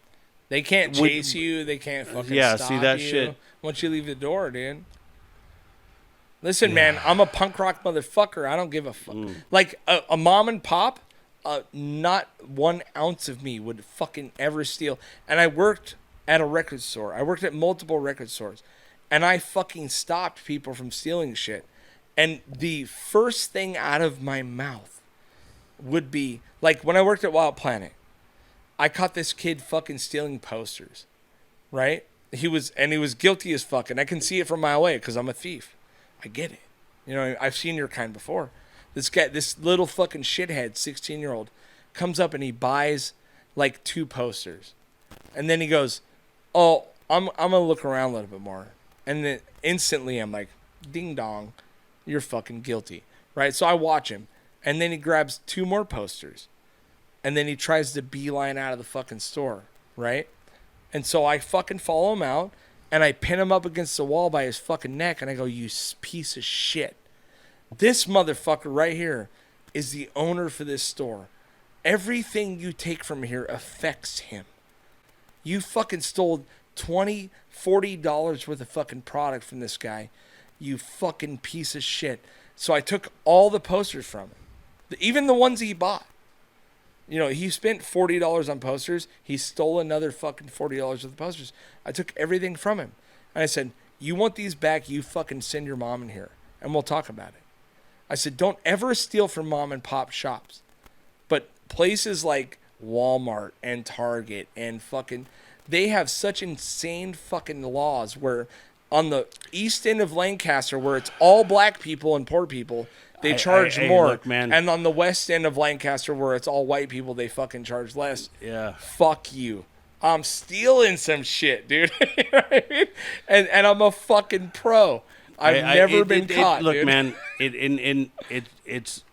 They can't chase you. They can't fucking Yeah, stop see that you shit? once you leave the door, dude. Listen, man, I'm a punk rock motherfucker. I don't give a fuck. Like a mom and pop, not 1 ounce of me would fucking ever steal. And I worked at a record store. I worked at multiple record stores, and I fucking stopped people from stealing shit. And the first thing out of my mouth would be like when I worked at Wild Planet. I caught this kid fucking stealing posters, right? He was guilty as fuck, and I can see it from a mile away because I'm a thief. I get it. You know, I've seen your kind before. This guy, this little fucking shithead, 16-year-old, comes up and he buys like 2 posters, and then he goes, "Oh, I'm gonna look around a little bit more," and then instantly I'm like, "Ding dong, you're fucking guilty," right? So I watch him, and then he grabs 2 more posters. And then he tries to beeline out of the fucking store, right? And so I fucking follow him out, and I pin him up against the wall by his fucking neck, and I go, "You piece of shit. This motherfucker right here is the owner for this store. Everything you take from here affects him. You fucking stole $20, $40 worth of fucking product from this guy. You fucking piece of shit." So I took all the posters from him, even the ones he bought. You know, he spent $40 on posters. He stole another fucking $40 worth of posters. I took everything from him. And I said, "You want these back, you fucking send your mom in here, and we'll talk about it." I said, "Don't ever steal from mom and pop shops." But places like Walmart and Target and fucking, they have such insane fucking laws where on the east end of Lancaster, where it's all black people and poor people, they charge more. Look, man. And on the west end of Lancaster, where it's all white people, they fucking charge less. Yeah. Fuck you. I'm stealing some shit, dude. You know what I mean? And I'm a fucking pro. I've never been caught. Look, dude. man, it's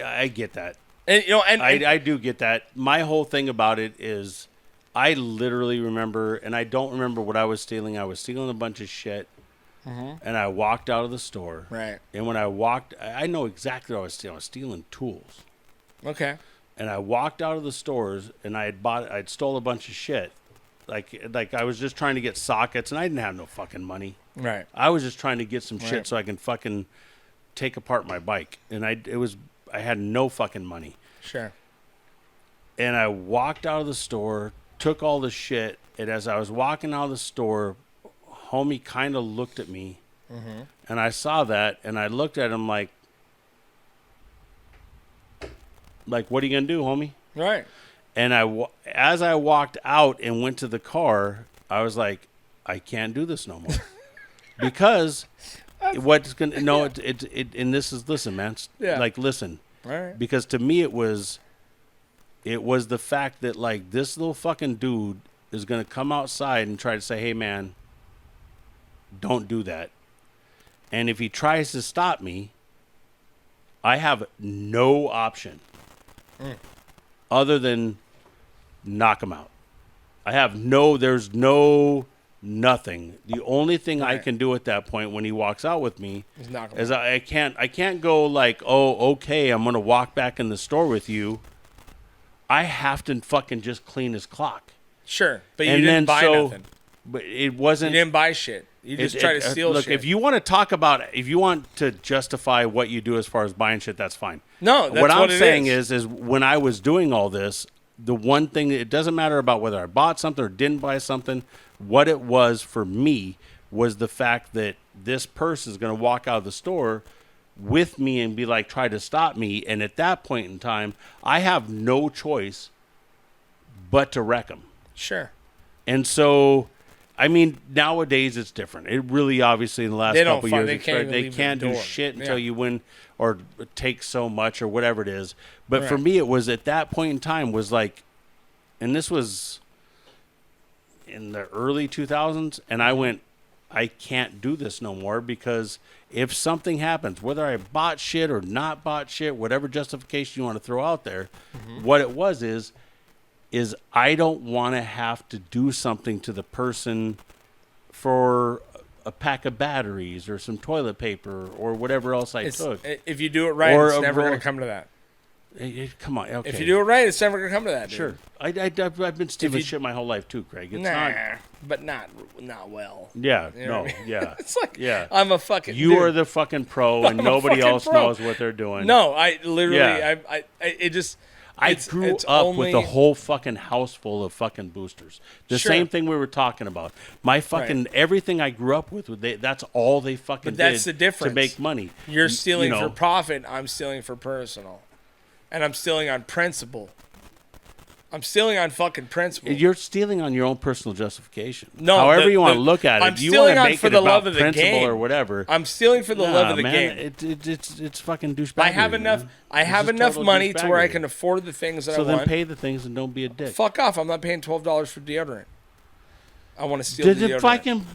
I get that. And you know, and I do get that. My whole thing about it is I literally remember, and I don't remember what I was stealing. I was stealing a bunch of shit. And I walked out of the store. Right. And when I walked, I know exactly what I was stealing. I was stealing tools. Okay. And I walked out of the stores, and I'd stole a bunch of shit. Like I was just trying to get sockets, and I didn't have no fucking money. Right. I was just trying to get some Right. shit so I can fucking take apart my bike. And I had no fucking money. Sure. And I walked out of the store, took all the shit, and as I was walking out of the store, homie kind of looked at me, and I saw that, and I looked at him like, what are you gonna do, homie? Right. And as I walked out and went to the car, I was like, I can't do this no more, because what's gonna and this is, listen, man, Yeah. like, listen, All right. because to me it was the fact that like this little fucking dude is gonna come outside and try to say, hey man, don't do that. And if he tries to stop me, I have no option other than knock him out. There's no nothing. The only thing I Right. can do at that point when he walks out with me Just knock 'em is out. I can't go like, oh, okay, I'm going to walk back in the store with you. I have to fucking just clean his clock. Sure. But you And didn't then buy so- nothing. But it You wasn't. didn't buy shit. You just try to steal look, shit. if you want to justify what you do as far as buying shit, that's fine. No, that's what I'm it saying is. is when I was doing all this, the one thing, it doesn't matter about whether I bought something or didn't buy something. What it was for me was the fact that this person is going to walk out of the store with me and be like, try to stop me. And at that point in time, I have no choice but to wreck him. Sure. And so, I mean, nowadays it's different. It really, obviously, in the last They don't couple find- years, they it's can't right. even They leave can't the do door. shit until Yeah. you win or take so much or whatever it is. But for Right. me, it was at that point in time was like, and this was in the early 2000s, and I went, I can't do this no more, because if something happens, whether I bought shit or not bought shit, whatever justification you want to throw out there, what it was is I don't want to have to do something to the person for a pack of batteries or some toilet paper or whatever else I took. If you do it right, Or it's a never going roll- to come to that. Come on, okay. If you do it right, it's never going to come to that. Dude. Sure. I've been stealing you- shit my whole life too, Craig. It's Nah, not. but not well. Yeah. You know No. what I mean? Yeah. It's like Yeah. I'm a fucking. You dude. are the fucking pro, and I'm a nobody fucking else pro. knows what they're doing. No, I literally. Yeah. It just. I it's- grew it's up only, with a whole fucking house full of fucking boosters. The Sure. same thing we were talking about. My fucking everything I grew up with, that's all they fucking But that's did the difference. to make money. You're You stealing know, for profit. I'm stealing for personal, and I'm stealing on principle. I'm stealing on fucking principle. You're stealing on your own personal justification. No, however you want to the- look at it. I'm You stealing want to on make for it the about love of the principle game. or whatever. I'm stealing for the love of the man, game. It's fucking douchebaggery. I have enough. man. I It's have just enough total money to where I douchebaggery. can afford the things that So I then want. pay the things and don't be a dick. Fuck off! I'm not paying $12 for deodorant. I want to steal Did deodorant. it fucking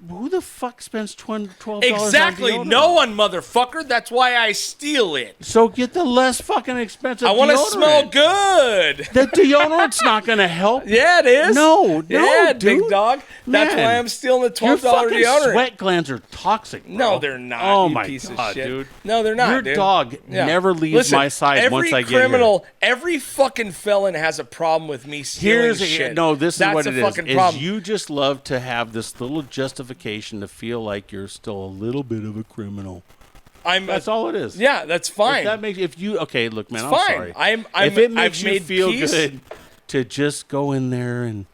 who the fuck spends $12 Exactly. on deodorant? No one, motherfucker. That's why I steal it. So get the less fucking expensive I want to deodorant. smell good. The deodorant's not going to help. Yeah, it is. No, yeah, dude. big dog. That's Man. why I'm stealing the Your $12 fucking deodorant. sweat glands are toxic, bro. No, they're not. Oh, you my piece God, of shit. dude. No, they're not. Your dude. dog Yeah. never leaves Listen, my side every once I get here. criminal, every fucking felon has a problem with me stealing shit. No, this That's is what a it is. fucking problem. You just love to have this little justification to feel like you're still a little bit of a criminal. That's all it is. Yeah, that's fine. If that makes okay, look, man, It's I'm fine. sorry. I'm if it makes I've you made feel peace. good to just go in there and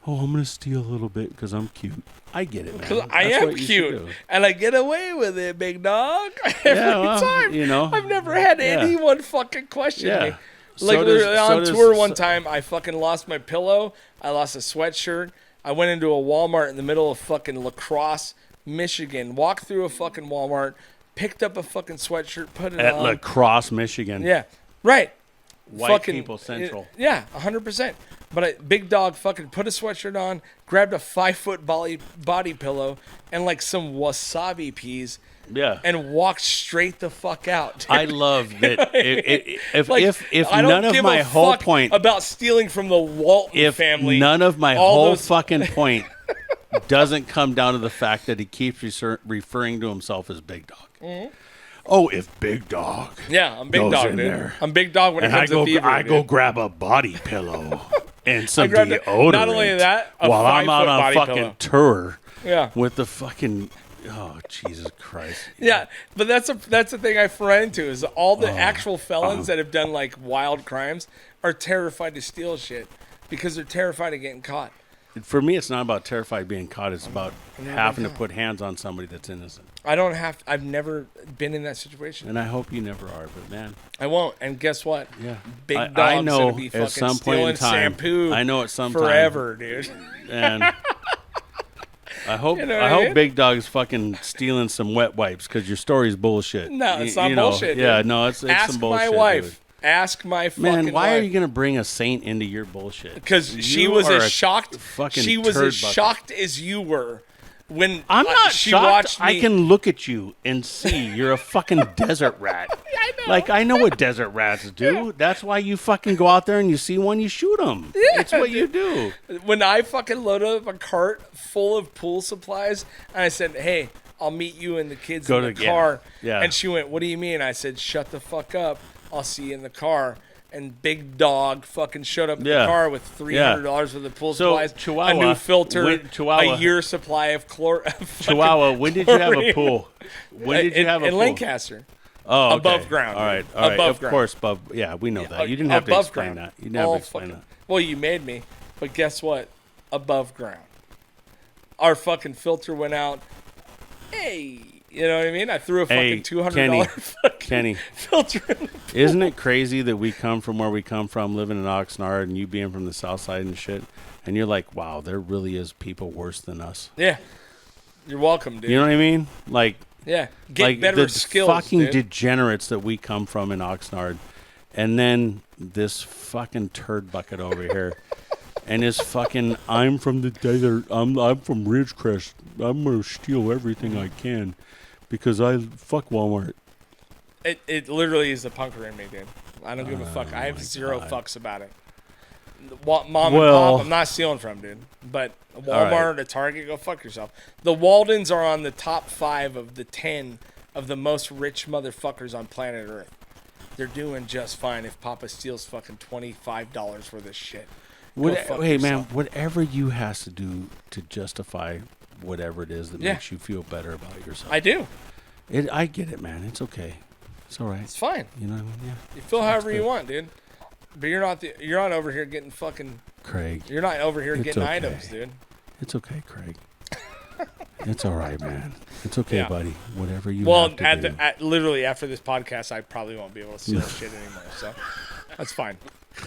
I'm gonna steal a little bit because I'm cute. I get it, man. 'Cause I That's am what you should cute, do. and I get away with it, big dog. Every well, time, you know. I've never had Yeah. anyone fucking question Yeah. me. So Like does- literally so on does- tour one so- time, I fucking lost my pillow. I lost a sweatshirt. I went into a Walmart in the middle of fucking La Crosse, Michigan. Walked through a fucking Walmart, picked up a fucking sweatshirt, put it At on. La Crosse, Michigan. Yeah, right. White Fucking- people central. Yeah, 100%. But big dog fucking put a sweatshirt on, grabbed a 5-foot body pillow and like some wasabi peas, Yeah. and walked straight the fuck out. I love that. If Like, if I don't none of give my a whole fuck point, about stealing from the Walton if family, none of my all whole those- fucking point doesn't come down to the fact that he keeps referring to himself as Big Dog. Mm-hmm. Oh, if Big Dog. yeah, I'm big goes dog, in dude. there. I'm big dog when it And I comes go, to fever. I go dude. grab a body pillow and some grabbed a- deodorant. not only that, a while I'm out 5-foot on body fucking pillow. tour Yeah. with the fucking. Oh, Jesus Christ. Yeah, but that's the thing I've run into is all the actual felons that have done like wild crimes are terrified to steal shit because they're terrified of getting caught. For me, it's not about terrified being caught. It's about having to put hands on somebody that's innocent. I've never been in that situation. And I hope you never are, but man. I won't. And guess what? Yeah. Big I dog's know gonna be at fucking some point in stealing time- shampoo. I know at some time- forever, dude. And I hope You know what I I hope mean? Big Dog's fucking stealing some wet wipes because your story's bullshit. No, it's You not know, bullshit. Yeah, dude. no, it's Ask some bullshit. my wife. dude. Ask my fucking Man, why wife. are you gonna bring a saint into your bullshit? Because she You was are as a shocked. fucking She was turd as bucket. shocked as you were when I'm not she shocked. watched me. I can look at you and see you're a fucking desert rat. I know. Like, I know what desert rats do. That's why you fucking go out there and you see one, you shoot them. Yeah, It's what you do. When I fucking loaded up a cart full of pool supplies, and I said, "Hey, I'll meet you and the kids Go in the to- yeah, car," yeah. and she went, "What do you mean?" I said, "Shut the fuck up. I'll see you in the car." And Big Dog fucking showed up in Yeah. the car with $300 worth of pool So, supplies, Chihuahua, a new filter, Chihuahua- a year supply of Chihuahua, when did you have a chlorine. pool? When did you have a in pool? Lancaster. Oh, okay. above ground. All right, all right. Above Of ground. course, above. Yeah, we know that. You didn't have to Above explain ground. that. You didn't have to All explain fucking- that. Well, you made me, but guess what? Above ground. Our fucking filter went out. Hey, you know what I mean? I threw a Hey, fucking $200 Kenny, fucking Kenny, filter in. isn't it crazy that we come from where we come from, living in Oxnard, and you being from the South Side and shit, and you're like, wow, there really is people worse than us. Yeah. You're welcome, dude. You know what I mean? Like, yeah. Get like better the skills, fucking dude. degenerates that we come from in Oxnard, and then this fucking turd bucket over here, and his fucking I'm from the desert. I'm from Ridgecrest. I'm gonna steal everything I can because I fuck Walmart. It literally is the punker in me, dude. I don't give a fuck. I have my zero God. fucks about it. mom Well- and pop, I'm not stealing from, dude. But a right. Walmart, a Target, go fuck yourself. The Waldens are on the top 5 of the 10 of the most rich motherfuckers on planet Earth. They're doing just fine if Papa steals fucking $25 worth of shit. Go fuck Hey, man, yourself. whatever you has to do to justify whatever it is that Yeah. makes you feel better about yourself. I do. I get it, man. It's okay. It's all right. It's fine. You know what I mean? Yeah. You feel however you good. want, dude. But you're not over here getting fucking. Craig, You're not over here It's getting okay. items, dude. it's okay, Craig. It's all right, man. It's okay, Yeah. buddy. Whatever you Well, have to do. literally after this podcast, I probably won't be able to steal shit anymore. So that's fine.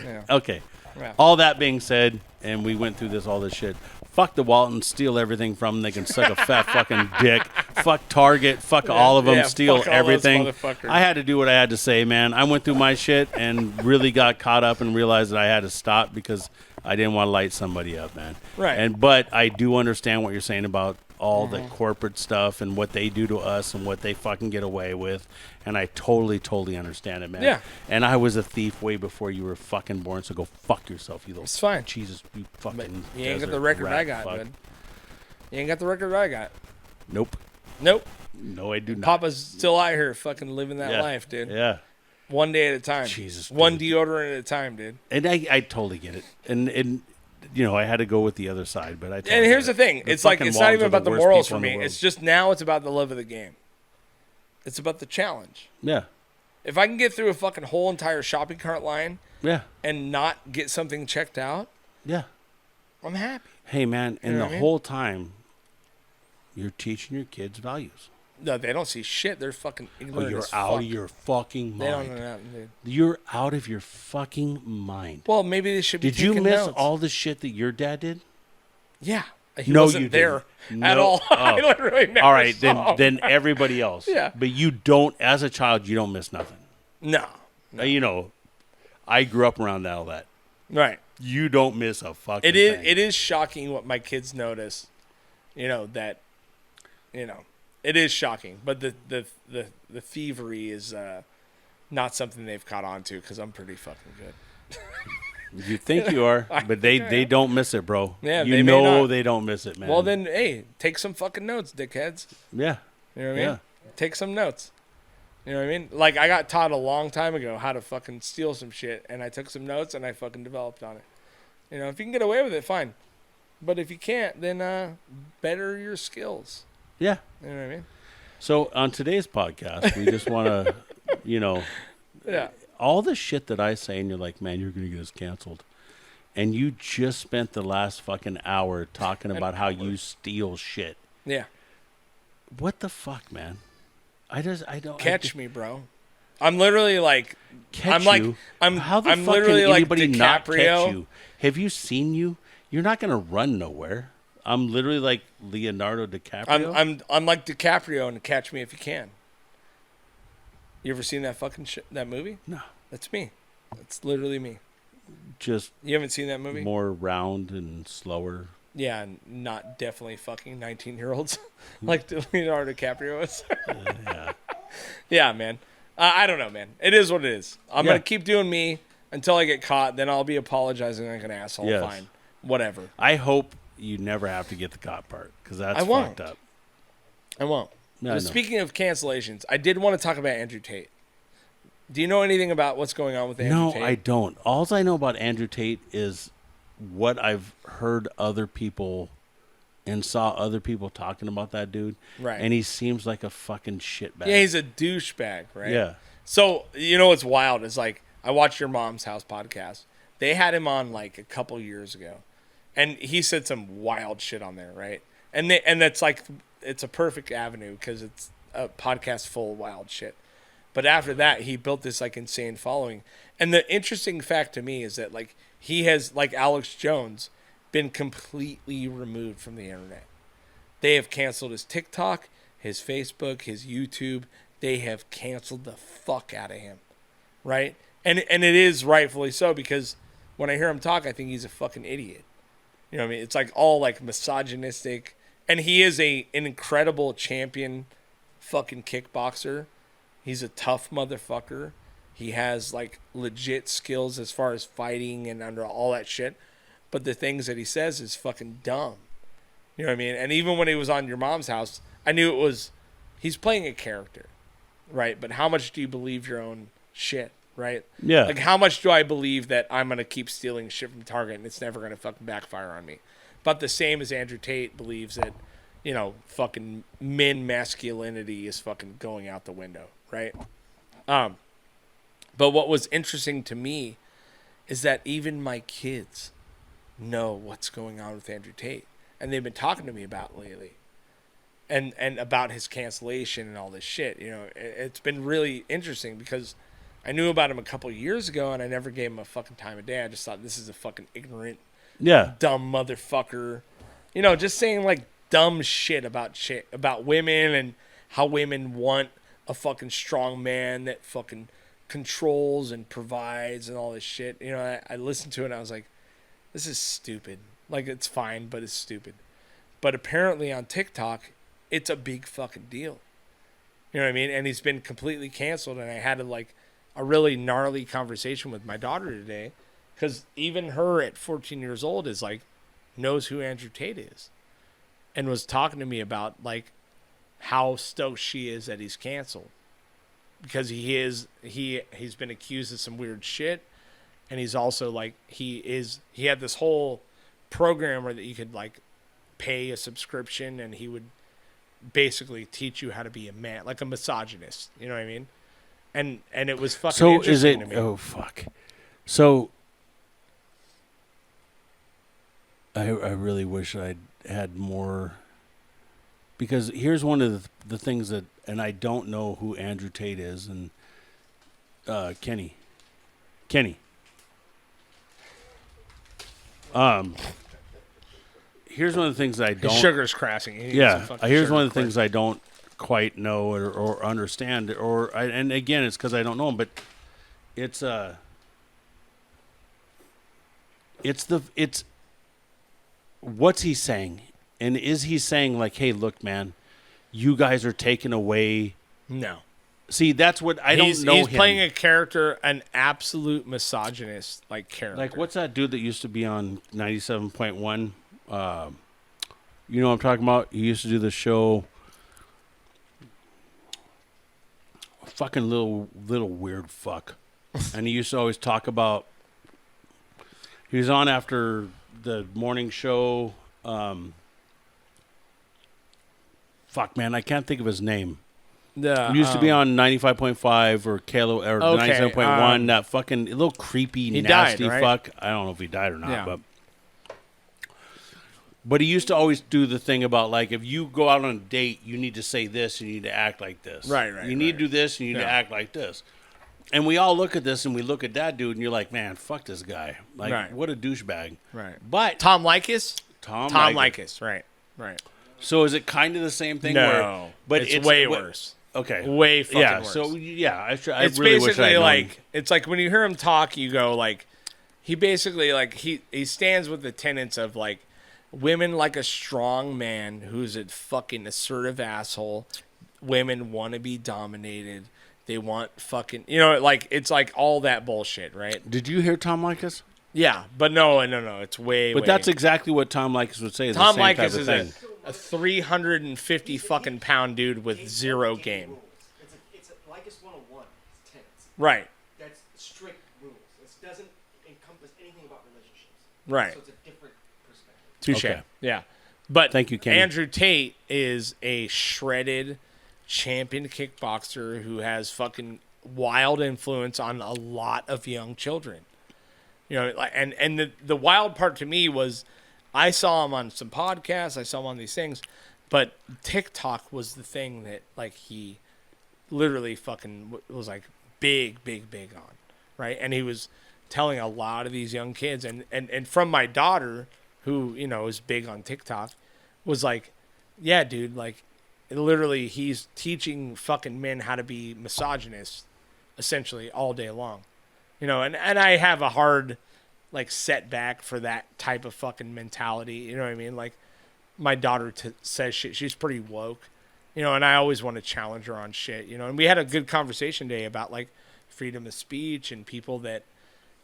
Yeah. Okay. Yeah. All that being said, and we went through all this shit. Fuck the Waltons, steal everything from them. They can suck a fat fucking dick. Fuck Target, fuck all of them, yeah, steal fuck all those everything. motherfuckers. I had to do what I had to say, man. I went through my shit and really got caught up and realized that I had to stop because I didn't want to light somebody up, man. Right. But I do understand what you're saying about all Mm-hmm. the corporate stuff and what they do to us and what they fucking get away with. And I totally understand it, man. Yeah. And I was a thief way before you were fucking born, so go fuck yourself, you little It's fine. Jesus, you But fucking you ain't got desert the record rat I got, fuck. dude. You ain't got the record I got. Nope. Nope. No, I do not. Papa's still out here fucking living that Yeah. life, dude. Yeah. One day at a time. Jesus, One dude. deodorant at a time, dude. And I totally get it. And you know, I had to go with the other side, but I totally And here's get the it. thing. The It's like fucking it's not Waltons even are about the worst morals people for in the me. world. It's just now it's about the love of the game. It's about the challenge. Yeah. If I can get through a fucking whole entire shopping cart line Yeah. and not get something checked out, Yeah. I'm happy. Hey man, and know the what I mean? whole time you're teaching your kids values. No, they don't see shit. They're fucking Oh, ignorant you're as out fuck. of your fucking They don't mind. know nothing, dude. You're out of your fucking mind. Well, maybe they should be Did you taking miss notes. all the shit that your dad did? Yeah. He No, wasn't you there didn't. at No. all. I Oh. literally never All right, saw him. then everybody else. Yeah. But you don't, as a child, you don't miss nothing. No. You know, I grew up around all that. Right. You don't miss a fucking It is thing. it is shocking what my kids notice. That it is shocking. But the thievery is not something they've caught on to because I'm pretty fucking good. You think you are, but they don't miss it, bro. Yeah, you they may know not. they don't miss it, man. Well then, hey, take some fucking notes, dickheads. yeah. You know what I mean? Yeah. Take some notes. You know what I mean? Like I got taught a long time ago how to fucking steal some shit, and I took some notes and I fucking developed on it. If you can get away with it, fine. But if you can't, then better your skills. Yeah. You know what I mean? So on today's podcast, we just want to, Yeah. all the shit that I say, and you're like, man, you're going to get us canceled. And you just spent the last fucking hour talking about how you steal shit. Yeah. What the fuck, man? I don't Catch me, bro. I'm literally like, Catch I'm like, you? I'm, How the I'm fuck literally can like anybody not catch DiCaprio. you? Have you seen you? You're not gonna run nowhere. I'm literally like Leonardo DiCaprio. I'm like DiCaprio and Catch Me If You Can. You ever seen that fucking that movie? No, That's me. That's literally me. just You haven't seen that movie? more round and slower. Yeah, not definitely fucking 19-year-olds like Leonardo DiCaprio is. Yeah. Yeah, man. I don't know, man. It is what it is. I'm Yeah. going to keep doing me until I get caught. Then I'll be apologizing like an asshole. Yes. Fine. Whatever. I hope you never have to get the cop part because that's I won't. fucked up. I won't. No, But no. speaking of cancellations, I did want to talk about Andrew Tate. Do you know anything about what's going on with Andrew No, Tate? I don't. All I know about Andrew Tate is what I've heard other people and saw other people talking about that dude. Right. And he seems like a fucking shitbag. Yeah, he's a douchebag, right? Yeah. So, you know what's wild is like, I watched Your Mom's House podcast. They had him on like a couple years ago. And he said some wild shit on there, right? And that's like, it's a perfect avenue because it's a podcast full of wild shit. But after that, he built this like insane following. And the interesting fact to me is that like he has, like Alex Jones, been completely removed from the internet. They have canceled his TikTok, his Facebook, his YouTube. They have canceled the fuck out of him, right? And it is rightfully so because when I hear him talk, I think he's a fucking idiot. You know what I mean? It's like all like misogynistic. And he is an incredible champion fucking kickboxer. He's a tough motherfucker. He has like legit skills as far as fighting and under all that shit. But the things that he says is fucking dumb. You know what I mean? And even when he was on Your Mom's House, I knew he's playing a character, right? But how much do you believe your own shit, right? Yeah. Like, how much do I believe that I'm going to keep stealing shit from Target and it's never going to fucking backfire on me? But the same as Andrew Tate believes that, you know, fucking men masculinity is fucking going out the window, right? But what was interesting to me is that even my kids know what's going on with Andrew Tate. And they've been talking to me about it lately. And about his cancellation and all this shit. You know, it's been really interesting because I knew about him a couple of years ago and I never gave him a fucking time of day. I just thought this is a fucking ignorant, dumb motherfucker. You know, just saying like dumb shit about women and how women want a fucking strong man that fucking controls and provides and all this shit. You know, I listened to it and I was like, this is stupid. Like, it's fine, but it's stupid. But apparently on TikTok, it's a big fucking deal. You know what I mean? And he's been completely canceled. And I had a really gnarly conversation with my daughter today. Because even her at 14 years old is like, knows who Andrew Tate is. And was talking to me about like how stoked she is that he's canceled. Because he's been accused of some weird shit. And he's also like, he had this whole program where that you could like pay a subscription and he would basically teach you how to be a man, like a misogynist. You know what I mean? And it was fucking interesting to me. Oh, fuck. So I really wish I'd had more, because here's one of the things that, and I don't know who Andrew Tate is, and Kenny. Here's one of the things I don't. His sugar's crashing. Here's one of the things I don't quite know or understand, and again, it's because I don't know him, but it's what's he saying, and is he saying like, hey, look, man, you guys are taking away? No. See, that's what I don't know. He's him. playing a character, an absolute misogynist like character. Like, what's that dude that used to be on 97.1? You know what I'm talking about? He used to do the show. Fucking little weird fuck. And he used to always talk about. He was on after the morning show. Fuck, man, I can't think of his name. He used to be on 95.5 or KLO or 97.1. That fucking little creepy, nasty died, right? fuck. I don't know if he died or not, but he used to always do the thing about like, if you go out on a date, you need to say this, you need to act like this. Right. You need to do this, and you need to act like this. And we all look at this, and we look at that dude, and you're like, man, fuck this guy. Like, what a douchebag. Right. But Tom Likas? Tom Likas. Right. So is it kind of the same thing? No, but it's way worse. Okay. Way fucking worse. So I It's really wish basically I'd like, it's like when you hear him talk, you go like, he basically like, he stands with the tenets of like, women like a strong man who's a fucking assertive asshole. Women want to be dominated. They want fucking, you know, like, it's like all that bullshit, right? Did you hear Tom Likas? Yeah, but no, it's way. But that's exactly what Tom Likas would say. Is Tom the same Likas type of is thing. a 350 fucking pound dude with zero game. It's a Likas 101. It's tenets. Right. That's strict rules. It doesn't encompass anything about relationships. Right. So it's a different perspective. Touche. Okay. Yeah. But Thank you, Kenny. Andrew Tate is a shredded champion kickboxer who has fucking wild influence on a lot of young children. You know, like, and the wild part to me was I saw him on some podcasts, I saw him on these things, but TikTok was the thing that like he literally fucking was like big on, right? And he was telling a lot of these young kids and from my daughter, who, you know, is big on TikTok, was like, yeah, dude, like literally he's teaching fucking men how to be misogynists essentially all day long. You know, and I have a hard like setback for that type of fucking mentality. You know what I mean? Like my daughter says shit. She's pretty woke, you know, and I always want to challenge her on shit, you know, and we had a good conversation today about like freedom of speech and people that,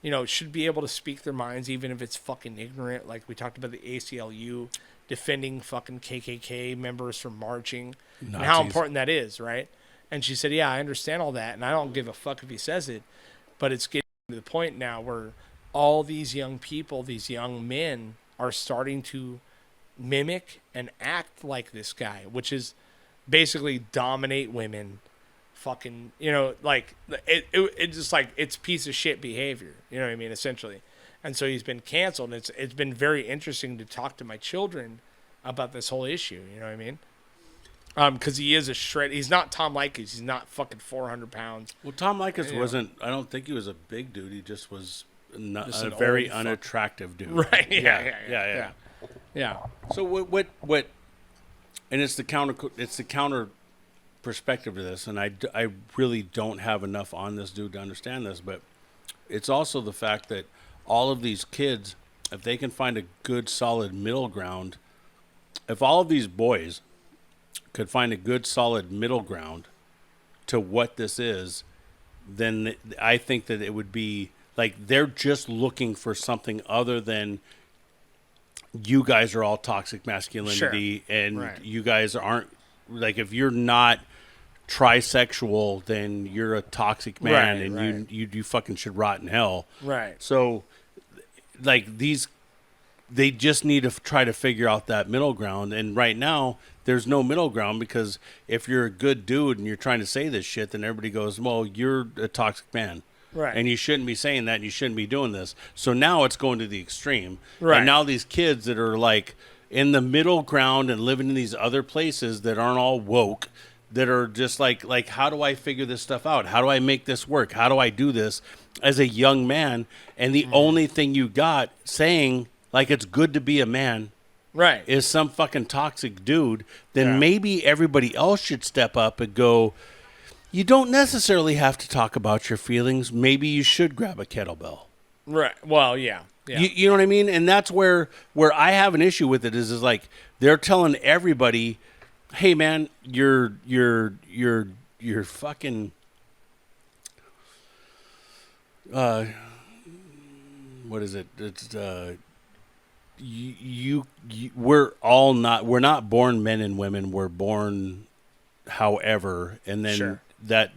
you know, should be able to speak their minds even if it's fucking ignorant. Like we talked about the ACLU defending fucking KKK members from marching and how Nazis. important that is, right? And she said, yeah, I understand all that, and I don't give a fuck if he says it, but it's getting to the point now where all these young people, these young men, are starting to mimic and act like this guy, which is basically dominate women, fucking, you know, like it's just like it's piece of shit behavior, you know what I mean, essentially. And so he's been canceled. And it's been very interesting to talk to my children about this whole issue, you know what I mean? Because he is a shred. He's not Tom Likas. He's not fucking 400 pounds. Well, Tom Likas You wasn't. I don't think he was a big dude. He just was Just a an very old fuck. unattractive dude. Right? Yeah. Yeah. So what? And it's the counter perspective to this, and I really don't have enough on this dude to understand this, but it's also the fact that all of these kids, if they can find a good solid middle ground, if all of these boys could find a good solid middle ground to what this is, then I think that it would be like they're just looking for something other than you guys are all toxic masculinity and Right. you guys aren't, like, if you're not trisexual, then you're a toxic man Right, and right. you fucking should rot in hell. Right. So, like, they just need to try to figure out that middle ground. And right now, there's no middle ground, because if you're a good dude and you're trying to say this shit, then everybody goes, well, you're a toxic man. Right. And you shouldn't be saying that, and you shouldn't be doing this. So now it's going to the extreme. Right. And now these kids that are, like, in the middle ground and living in these other places that aren't all woke, that are just like, how do I figure this stuff out? How do I make this work? How do I do this as a young man? And the only thing you got saying, like, it's good to be a man, Right. is some fucking toxic dude, then Yeah. maybe everybody else should step up and go, you don't necessarily have to talk about your feelings. Maybe you should grab a kettlebell. Right. Well, yeah. Yeah. You know what I mean? And that's where I have an issue with it is like they're telling everybody, hey man, you're fucking what is it? It's we're not born men and women. We're born however, and then Sure. that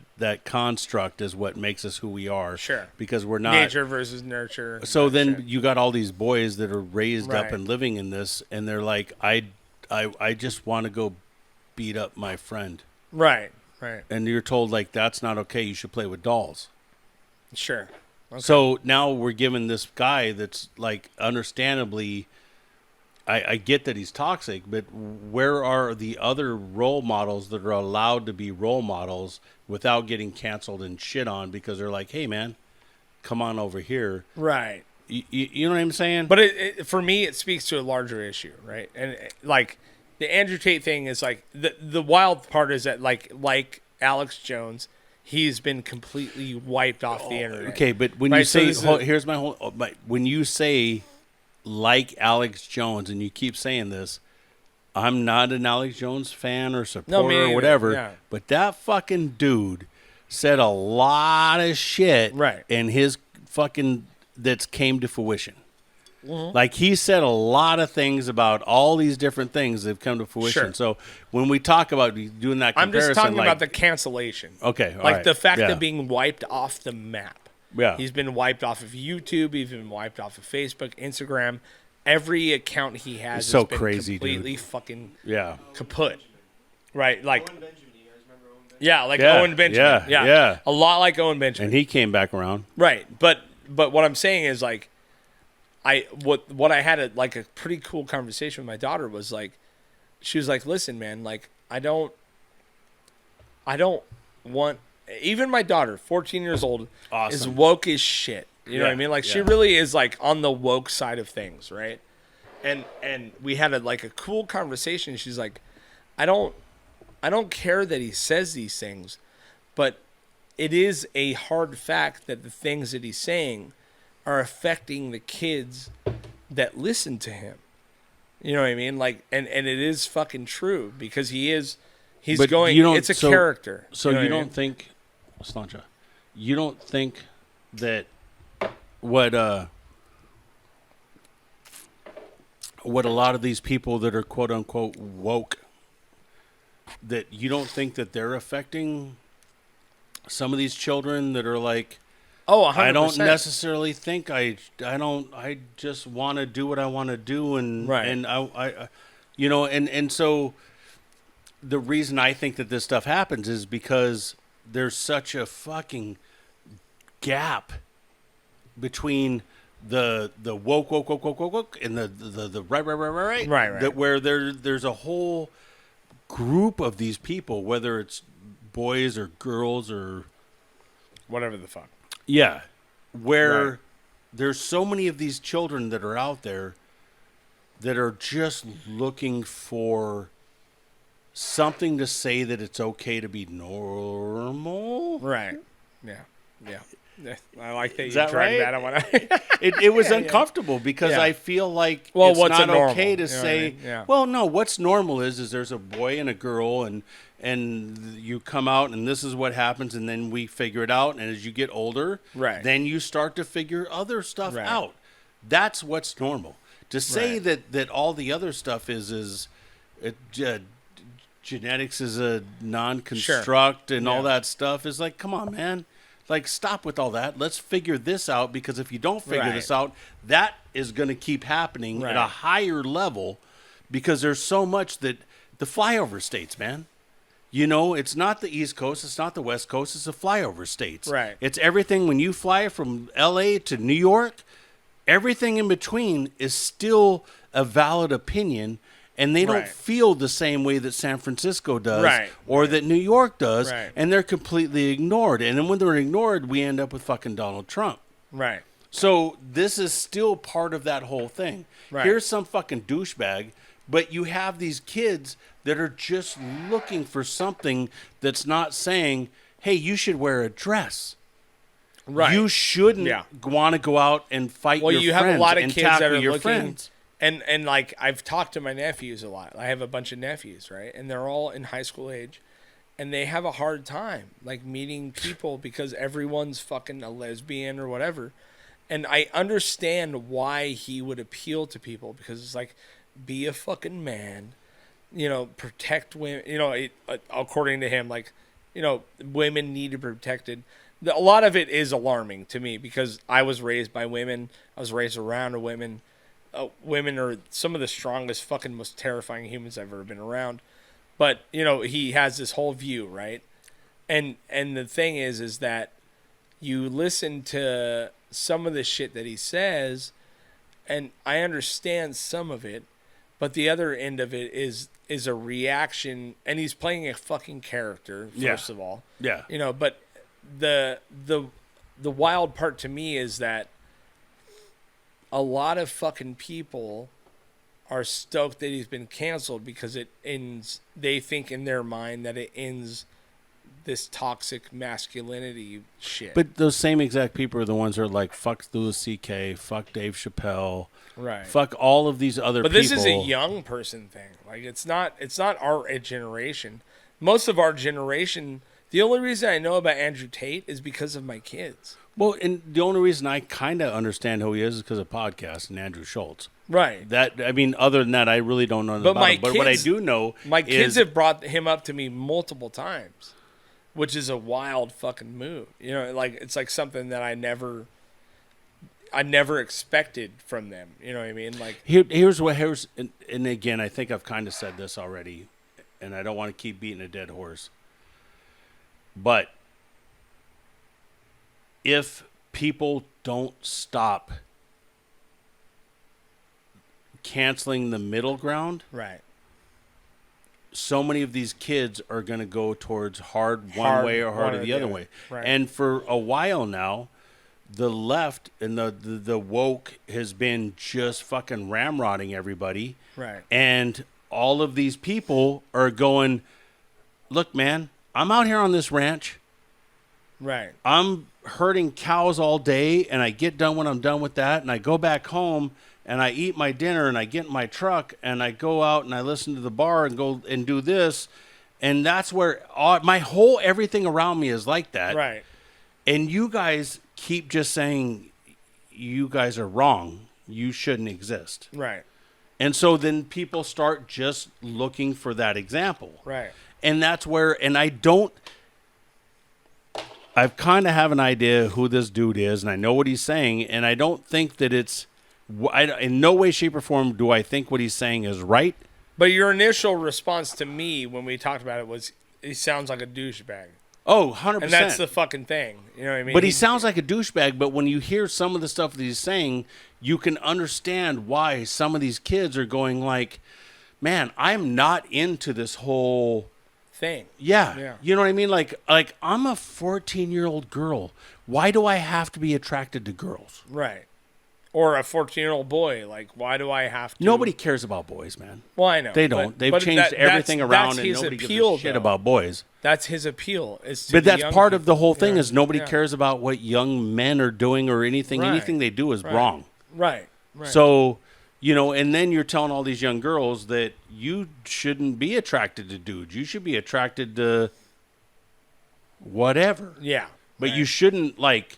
construct is what makes us who we are. Sure. Because we're not Nature versus nurture. So that then shit. you got all these boys that are raised up Right. and living in this, and they're like, I just want to go beat up my friend. Right. Right. And you're told, like, that's not okay. You should play with dolls. Sure. Okay. So now we're giving this guy that's, like, understandably, I get that he's toxic, but where are the other role models that are allowed to be role models without getting canceled and shit on because they're like, hey, man, come on over here. Right. You know what I'm saying? But for me, it speaks to a larger issue, right? And like the Andrew Tate thing is like the wild part is that like Alex Jones, he's been completely wiped off the internet. Okay, but when Right, you so say, this is here's my whole, when you say like Alex Jones and you keep saying this, I'm not an Alex Jones fan or supporter me or neither, whatever, yeah. but that fucking dude said a lot of shit Right. in his fucking, that's came to fruition. Mm-hmm. Like, he said a lot of things about all these different things that have come to fruition. Sure. So when we talk about doing that I'm comparison, just talking like, about the cancellation. okay, all Like right, the fact yeah. of being wiped off the map. Yeah. He's been wiped off of YouTube. He's been wiped off of Facebook, Instagram. Every account he has So has been crazy, dude. completely fucking Yeah. kaput. Right? Like, Owen Benjamin, you guys remember Owen Benjamin? yeah, like Yeah, Owen Benjamin. yeah. A lot like Owen Benjamin. And he came back around. Right, but what I'm saying is like, what I had a pretty cool conversation with my daughter was like, she was like, listen, man, like I don't want, even my daughter, 14 years old, is Awesome. woke as shit. You know what I Yeah, mean? Like she yeah. really is like on the woke side of things, right? And we had a cool conversation. She's like, I don't care that he says these things, but it is a hard fact that the things that he's saying are affecting the kids that listen to him. You know what I mean? Like, and it is fucking true because he's But going, you don't- it's a so- character. So know you what I don't mean? think, Slancha, you don't think that what a lot of these people that are quote unquote woke, that you don't think that they're affecting some of these children that are like, Oh, 100%. I don't necessarily think I just want to do what I want to do, and Right. and I you know, and so the reason I think that this stuff happens is because there's such a fucking gap between the woke and the right Right. that where there's a whole group of these people, whether it's boys or girls or Whatever the fuck. yeah, where Right. there's so many of these children that are out there that are just looking for something to say that it's okay to be normal. Right. Yeah. Yeah. I like that Is you that dragged right? that. I want to. It was Yeah. uncomfortable because Yeah. I feel like Well, it's what's not a normal? okay to You know what I say. mean? Yeah. Well, no. What's normal is there's a boy and a girl, and you come out, and this is what happens, and then we figure it out. And as you get older, Right. then you start to figure other stuff Right. out. That's what's normal. To say Right. that all the other stuff is genetics is a non-construct and all Yeah. that stuff is like, come on, man. Like, stop with all that. Let's figure this out, because if you don't figure Right. this out, that is going to keep happening at a Right. higher level, because there's so much that the flyover states, man. You know, it's not the East Coast, it's not the West Coast, it's the flyover states. Right. It's everything. When you fly from LA to New York, everything in between is still a valid opinion, and they don't Right. feel the same way that San Francisco does Right. or that New York does, Right. and they're completely ignored. And then when they're ignored, we end up with fucking Donald Trump. Right. So this is still part of that whole thing. Right. Here's some fucking douchebag, but you have these kids that are just looking for something that's not saying, hey, you should wear a dress. Right. You shouldn't Yeah. want to go out and fight Well, your you friends have a lot of and kids that tackle are your looking, friends. and like I've talked to my nephews a lot. I have a bunch of nephews, right, and they're all in high school age, and they have a hard time like meeting people because everyone's fucking a lesbian or whatever. And I understand why he would appeal to people, because it's like, be a fucking man, you know, protect women. You know, according to him, like, you know, women need to be protected. A lot of it is alarming to me because I was raised by women. I was raised around women. Women are some of the strongest, fucking most terrifying humans I've ever been around. But, you know, he has this whole view, right? And the thing is that you listen to some of the shit that he says, and I understand some of it, but the other end of it is a reaction, and he's playing a fucking character, first of all. Yeah. You know, but the wild part to me is that a lot of fucking people are stoked that he's been canceled because it ends, they think in their mind that it ends this toxic masculinity shit. But those same exact people are the ones that are like, fuck Louis C.K., fuck Dave Chappelle, right. fuck all of these other But people. this is a young person thing. Like, it's not our generation. Most of our generation, the only reason I know about Andrew Tate is because of my kids. Well, and the only reason I kind of understand who he is because of podcasts and Andrew Schultz. Right. That, I mean, other than that, I really don't know But about my him. But what I kids- do know My kids is have brought him up to me multiple times, which is a wild fucking move. You know, like, it's like something that I never expected from them. You know what I mean? Like, here's and again, I think I've kind of said this already, and I don't want to keep beating a dead horse. But if people don't stop canceling the middle ground, right. so many of these kids are going to go towards hard one Hard way or hard one or the the other other. way. Right. And for a while now, the left and the woke has been just fucking ramrodding everybody. Right. And all of these people are going, look, man, I'm out here on this ranch. Right. I'm herding cows all day, and I get done when I'm done with that, and I go back home, and I eat my dinner, and I get in my truck, and I go out, and I listen to the bar, and go and do this, and that's where my whole everything around me is like that. Right. And you guys keep just saying you guys are wrong. You shouldn't exist. Right. And so then people start just looking for that example. Right. And that's where, and I kind of have an idea who this dude is, and I know what he's saying, and I don't think that in no way, shape, or form do I think what he's saying is right. But your initial response to me when we talked about it was, he sounds like a douchebag. Oh, 100%. And that's the fucking thing. You know what I mean? But he sounds like a douchebag, but when you hear some of the stuff that he's saying, you can understand why some of these kids are going like, man, I'm not into this whole thing. Yeah. You know what I mean? Like I'm a 14-year-old girl. Why do I have to be attracted to girls? Right. Or a 14-year-old boy. Like, why do I have to? Nobody cares about boys, man. Well, I know. They don't. They've changed everything around, and nobody gives a shit about boys. That's his appeal. But that's part of the whole thing is nobody cares about what young men are doing or anything. Right. Anything they do is wrong. Right. So, and then you're telling all these young girls that you shouldn't be attracted to dudes. You should be attracted to whatever. Yeah. But you shouldn't, like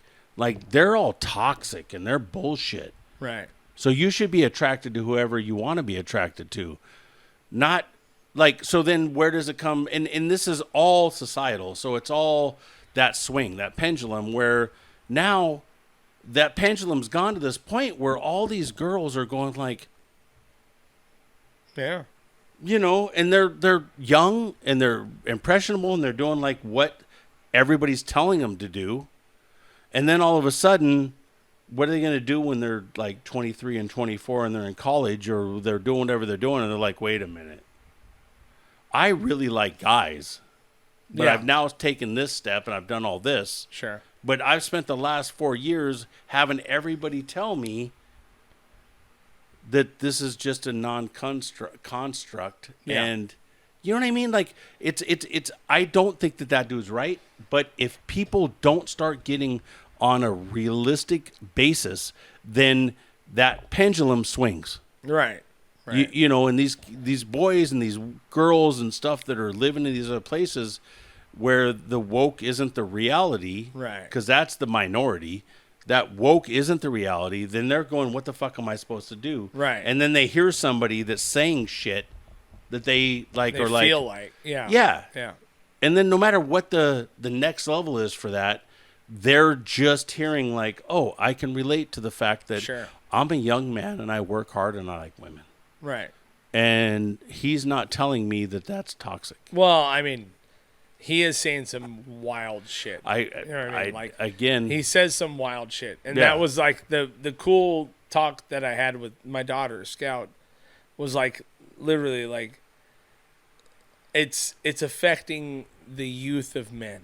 they're all toxic and they're bullshit. Right. So you should be attracted to whoever you want to be attracted to. Not, so then where does it come? And this is all societal. So it's all that swing, that pendulum, where now that pendulum's gone to this point where all these girls are going like, yeah, and they're young and they're impressionable and they're doing like what everybody's telling them to do. And then all of a sudden, what are they going to do when they're like 23 and 24 and they're in college or they're doing whatever they're doing and they're like, wait a minute. I really like guys, but I've now taken this step and I've done all this. Sure. But I've spent the last 4 years having everybody tell me that this is just a non-construct. Yeah. And you know what I mean? Like it's I don't think that dude's right, but if people don't start getting on a realistic basis, then that pendulum swings. Right. And these boys and these girls and stuff that are living in these other places where the woke isn't the reality, right? Because that's the minority. That woke isn't the reality. Then they're going, "What the fuck am I supposed to do?" Right. And then they hear somebody that's saying shit that they like or like feel like, yeah. And then no matter what the next level is for that, they're just hearing like, oh, I can relate to the fact that I'm a young man and I work hard and I like women. Right. And he's not telling me that that's toxic. Well, I mean, he is saying some wild shit. You know what I mean? Like, again, he says some wild shit. And that was like the cool talk that I had with my daughter, Scout, was like literally like it's affecting the youth of men.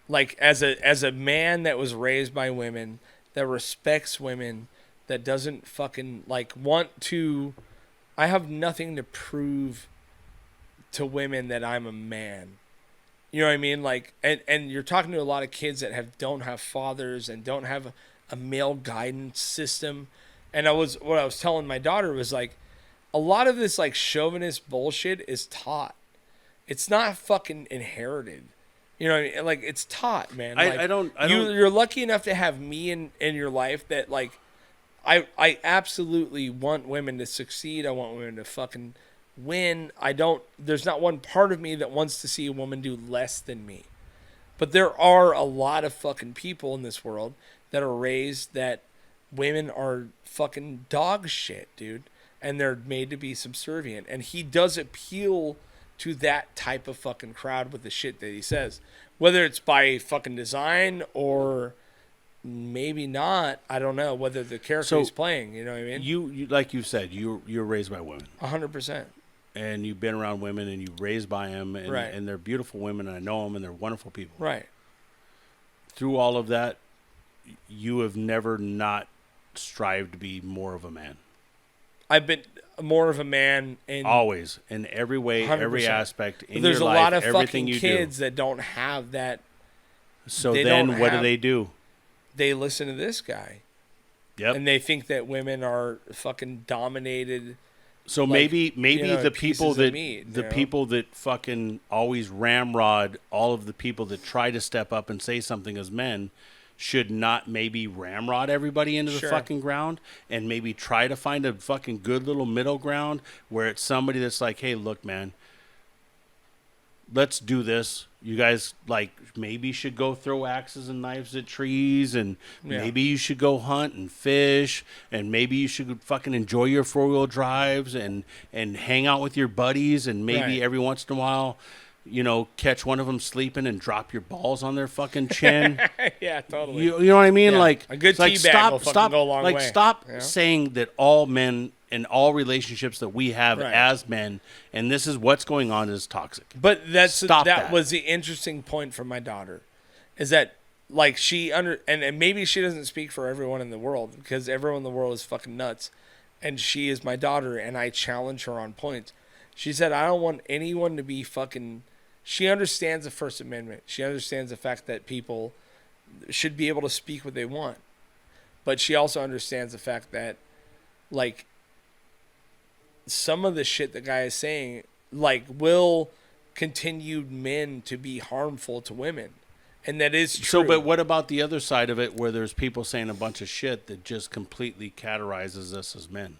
Like as a man that was raised by women, that respects women, that doesn't fucking like want to. I have nothing to prove to women that I'm a man. You know what I mean? Like, and you're talking to a lot of kids that don't have fathers and don't have a male guidance system. And what I was telling my daughter was like, a lot of this like chauvinist bullshit is taught. It's not fucking inherited. You know what I mean? Like, it's taught, man. Like, you're lucky enough to have me in your life that like, I absolutely want women to succeed. I want women to fucking win. There's not one part of me that wants to see a woman do less than me. But there are a lot of fucking people in this world that are raised that women are fucking dog shit, dude. And they're made to be subservient. And he does appeal to that type of fucking crowd with the shit that he says. Whether it's by fucking design or maybe not, I don't know. Whether the character he's playing, you know what I mean? You like you said, you're raised by women. 100%. And you've been around women and you're raised by them. And, and they're beautiful women and I know them and they're wonderful people. Right. Through all of that, you have never not strived to be more of a man. I've been more of a man in always in every way, 100%. Every aspect in there's your life. There's a lot of everything fucking kids that don't have that. So then, what do? They listen to this guy. Yep. And they think that women are fucking dominated So like, maybe you know, the pieces people of that meat, the you know? people that fucking always ramrod all of the people that try to step up and say something as men should not maybe ramrod everybody into the Sure. fucking ground and maybe try to find a fucking good little middle ground where it's somebody that's like, hey, look, man, let's do this. You guys like maybe should go throw axes and knives at trees, and Yeah. maybe you should go hunt and fish, and maybe you should fucking enjoy your 4-wheel drives and hang out with your buddies, and maybe Right. every once in a while, you know, catch one of them sleeping and drop your balls on their fucking chin. Yeah, totally. You know what I mean? Yeah. Like A good it's like tea bag will fucking stop, go a long like way, stop you know? saying that all men and all relationships that we have Right. as men, and this is what's going on, is toxic. But Stop that that. was the interesting point for my daughter, is that like and maybe she doesn't speak for everyone in the world, because everyone in the world is fucking nuts, and she is my daughter, and I challenge her on points. She said, I don't want anyone to be fucking. She understands the First Amendment. She understands the fact that people should be able to speak what they want, but she also understands the fact that, like, some of the shit the guy is saying, like, will continue men to be harmful to women, and that is true. So, but what about the other side of it, where there's people saying a bunch of shit that just completely categorizes us as men?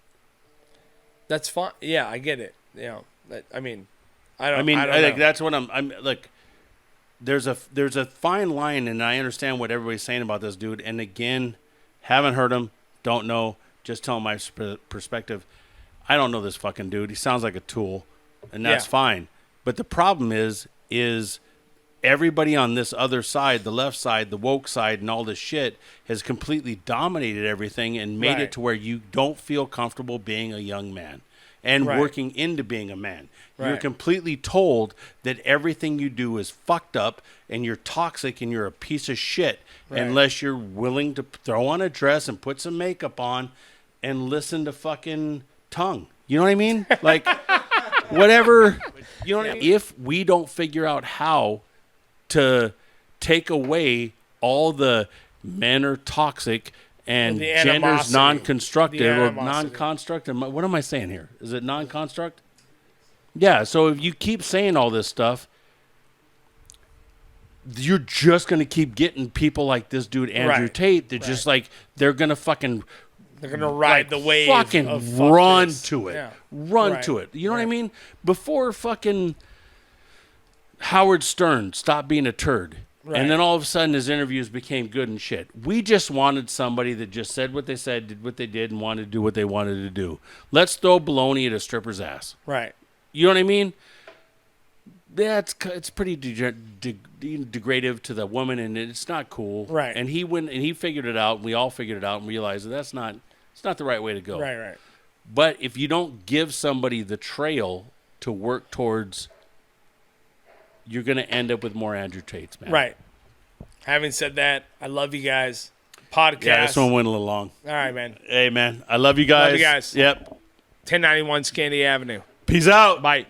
That's fine. Yeah, I get it. You know, I mean, I don't. I know. like that's what I'm like. There's a fine line, and I understand what everybody's saying about this dude. And again, haven't heard him, don't know. Just telling my perspective. I don't know this fucking dude. He sounds like a tool, and that's Yeah. fine. But the problem is everybody on this other side, the left side, the woke side, and all this shit has completely dominated everything and made Right. it to where you don't feel comfortable being a young man and Right. working into being a man. You're Right. completely told that everything you do is fucked up and you're toxic and you're a piece of shit Right. unless you're willing to throw on a dress and put some makeup on and listen to fucking Tongue. You know what I mean? Like, whatever. You know what I mean? If we don't figure out how to take away all the men are toxic and The gender's animosity. non-constructive The or animosity. non-constructive. What am I saying here? Is it non-construct? Yeah, so if you keep saying all this stuff, you're just going to keep getting people like this dude, Andrew Right. Tate, that just like, they're going to fucking They're gonna ride the wave. fucking of fuck run this. to it. Yeah. Run Right. to it. You know what I Right. mean? Before fucking Howard Stern stopped being a turd. Right. And then all of a sudden his interviews became good and shit. We just wanted somebody that just said what they said, did what they did, and wanted to do what they wanted to do. Let's throw baloney at a stripper's ass. Right. You know what I mean? It's pretty degradative to the woman, and it's not cool. Right. And he went and he figured it out, and we all figured it out and realized that it's not the right way to go. Right. Right. But if you don't give somebody the trail to work towards, you're going to end up with more Andrew Tates, man. Right. Having said that, I love you guys. Podcast. Yeah, this one went a little long. All right, man. Hey, man, I love you guys. Love you guys. Yep. 1091 Scandia Avenue. Peace out. Bye.